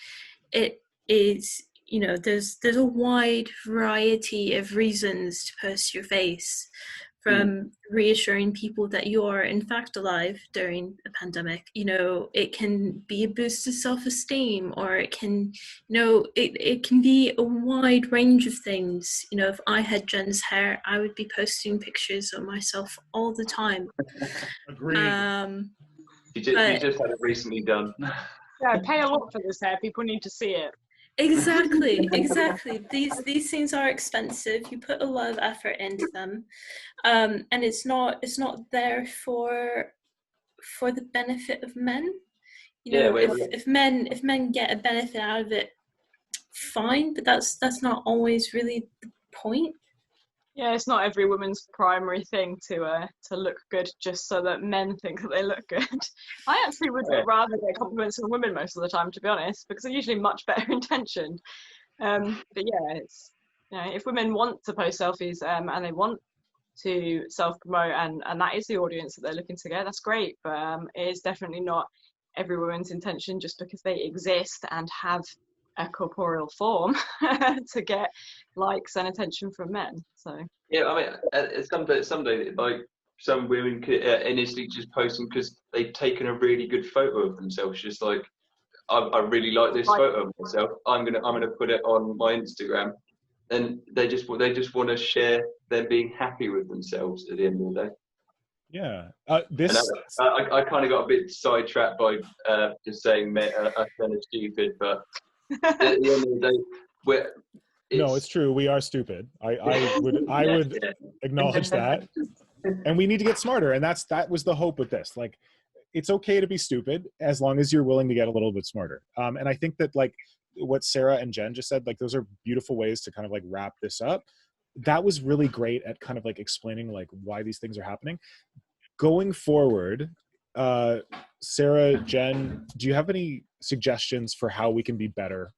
It is, there's a wide variety of reasons to post your face, from reassuring people that you are in fact alive during a pandemic. It can be a boost to self-esteem, or it can, it can be a wide range of things. If I had Jen's hair, I would be posting pictures of myself all the time. Agreed. You just had it recently done. Yeah, pay a lot for this hair. People need to see it. Exactly. These things are expensive. You put a lot of effort into them, and it's not there for the benefit of men. If men get a benefit out of it, fine, but that's not always really the point. Yeah, it's not every woman's primary thing to look good just so that men think that they look good. I actually would rather get compliments from women most of the time, to be honest, because they're usually much better intentioned. But yeah, it's, if women want to post selfies and they want to self-promote, and that is the audience that they're looking to get, that's great. But it is definitely not every woman's intention just because they exist and have a corporeal form to get likes and attention from men. So yeah, I mean, someday like some women could initially just post them because they've taken a really good photo of themselves, just like, I really like this photo of myself, I'm gonna put it on my Instagram, and they just want to share them being happy with themselves at the end of the day. Yeah. I kind of got a bit sidetracked by just saying men are stupid, but at the end of the day, no, it's true. We are stupid. I would acknowledge that, and we need to get smarter. And that was the hope with this. Like, it's okay to be stupid as long as you're willing to get a little bit smarter. And I think that, like, what Sarah and Jen just said, like, those are beautiful ways to kind of like wrap this up. That was really great at kind of like explaining like why these things are happening. Going forward, Sarah, Jen, do you have any suggestions for how we can be better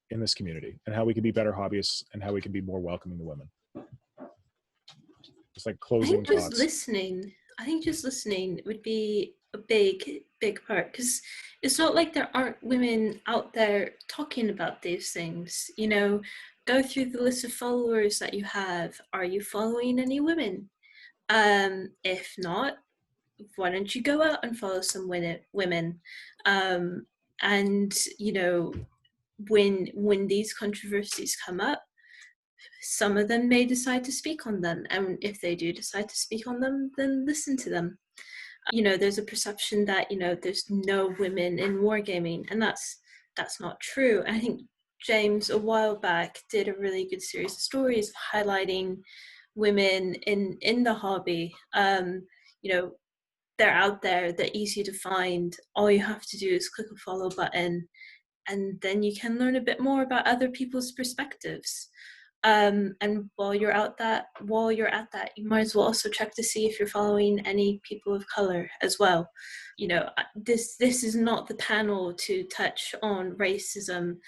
in this community, and how we can be better hobbyists, and how we can be more welcoming to women? Just like I closing think just thoughts. listening. I think just listening would be a big part, because it's not like there aren't women out there talking about these things. You know, go through the list of followers that you have. Are you following any women? If not, why don't you go out and follow some women? And you know, when these controversies come up, some of them may decide to speak on them, and if they do decide to speak on them, then listen to them. You know, there's a perception that, you know, there's no women in wargaming, and that's not true. I think James a while back did a really good series of stories highlighting women in the hobby. You know, they're out there, they're easy to find. All you have to do is click a follow button, and then you can learn a bit more about other people's perspectives. And while you're at that, you might as well also check to see if you're following any people of color as well. You know, this is not the panel to touch on racism,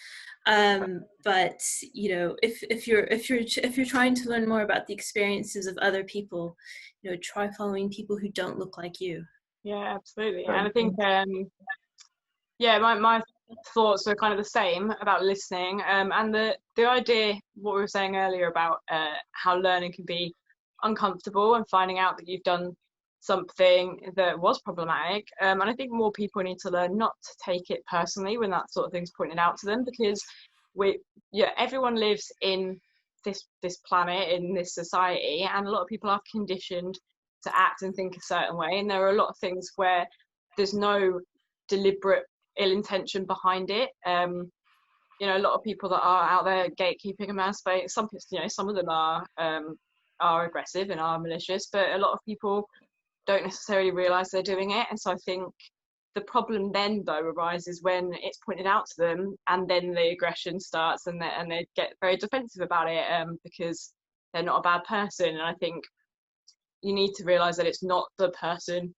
but you know, if you're trying to learn more about the experiences of other people, you know, try following people who don't look like you. Yeah, absolutely. And I think my thoughts are kind of the same about listening, and the idea, what we were saying earlier about how learning can be uncomfortable, and finding out that you've done something that was problematic, and I think more people need to learn not to take it personally when that sort of thing's pointed out to them, because everyone lives in this planet, in this society, and a lot of people are conditioned to act and think a certain way, and there are a lot of things where there's no deliberate ill intention behind it. You know, a lot of people that are out there gatekeeping a man's space, some of them are aggressive and are malicious, but a lot of people don't necessarily realize they're doing it. And so I think the problem then though arises when it's pointed out to them, and then the aggression starts, and they get very defensive about it, because they're not a bad person. And I think you need to realize that it's not the person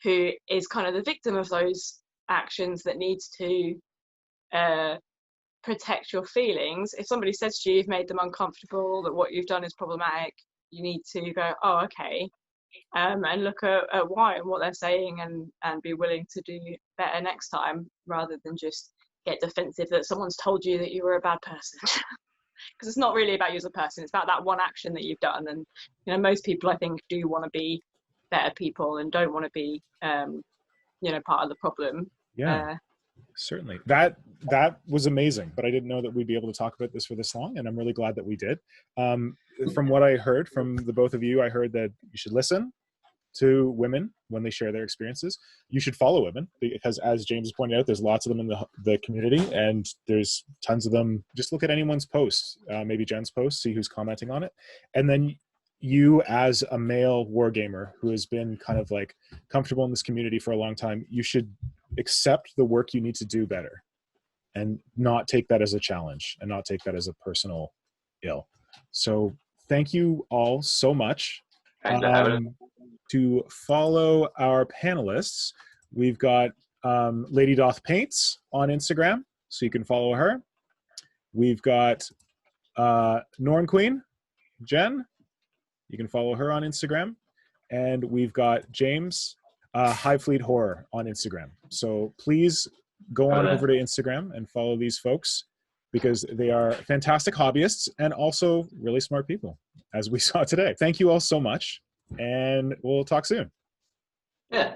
who is kind of the victim of those actions that needs to protect your feelings. If somebody says to you, you've made them uncomfortable, that what you've done is problematic, you need to go, oh, okay, and look at why and what they're saying, and be willing to do better next time, rather than just get defensive that someone's told you that you were a bad person. Because it's not really about you as a person, it's about that one action that you've done. And you know, most people I think do want to be better people and don't want to be part of the problem. Yeah, certainly. That was amazing, but I didn't know that we'd be able to talk about this for this long, and I'm really glad that we did. From what I heard from the both of you, I heard that you should listen to women when they share their experiences. You should follow women, because as James pointed out, there's lots of them in the community, and there's tons of them. Just look at anyone's posts, maybe Jen's post, see who's commenting on it. And then you, as a male wargamer who has been kind of like comfortable in this community for a long time, you should accept the work you need to do better, and not take that as a challenge, and not take that as a personal ill. So thank you all so much. To follow our panelists, we've got LadyDothPaints on Instagram, so you can follow her. We've got Norn.Queen, Jen, you can follow her on Instagram. And we've got James, High Fleet Horror on Instagram. So please go on over to Instagram and follow these folks, because they are fantastic hobbyists and also really smart people, as we saw today. Thank you all so much, and we'll talk soon. Yeah.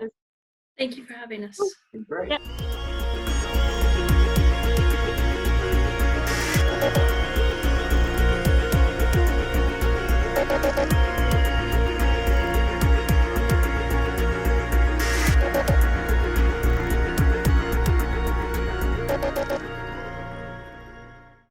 Thank you for having us. Great. Yeah.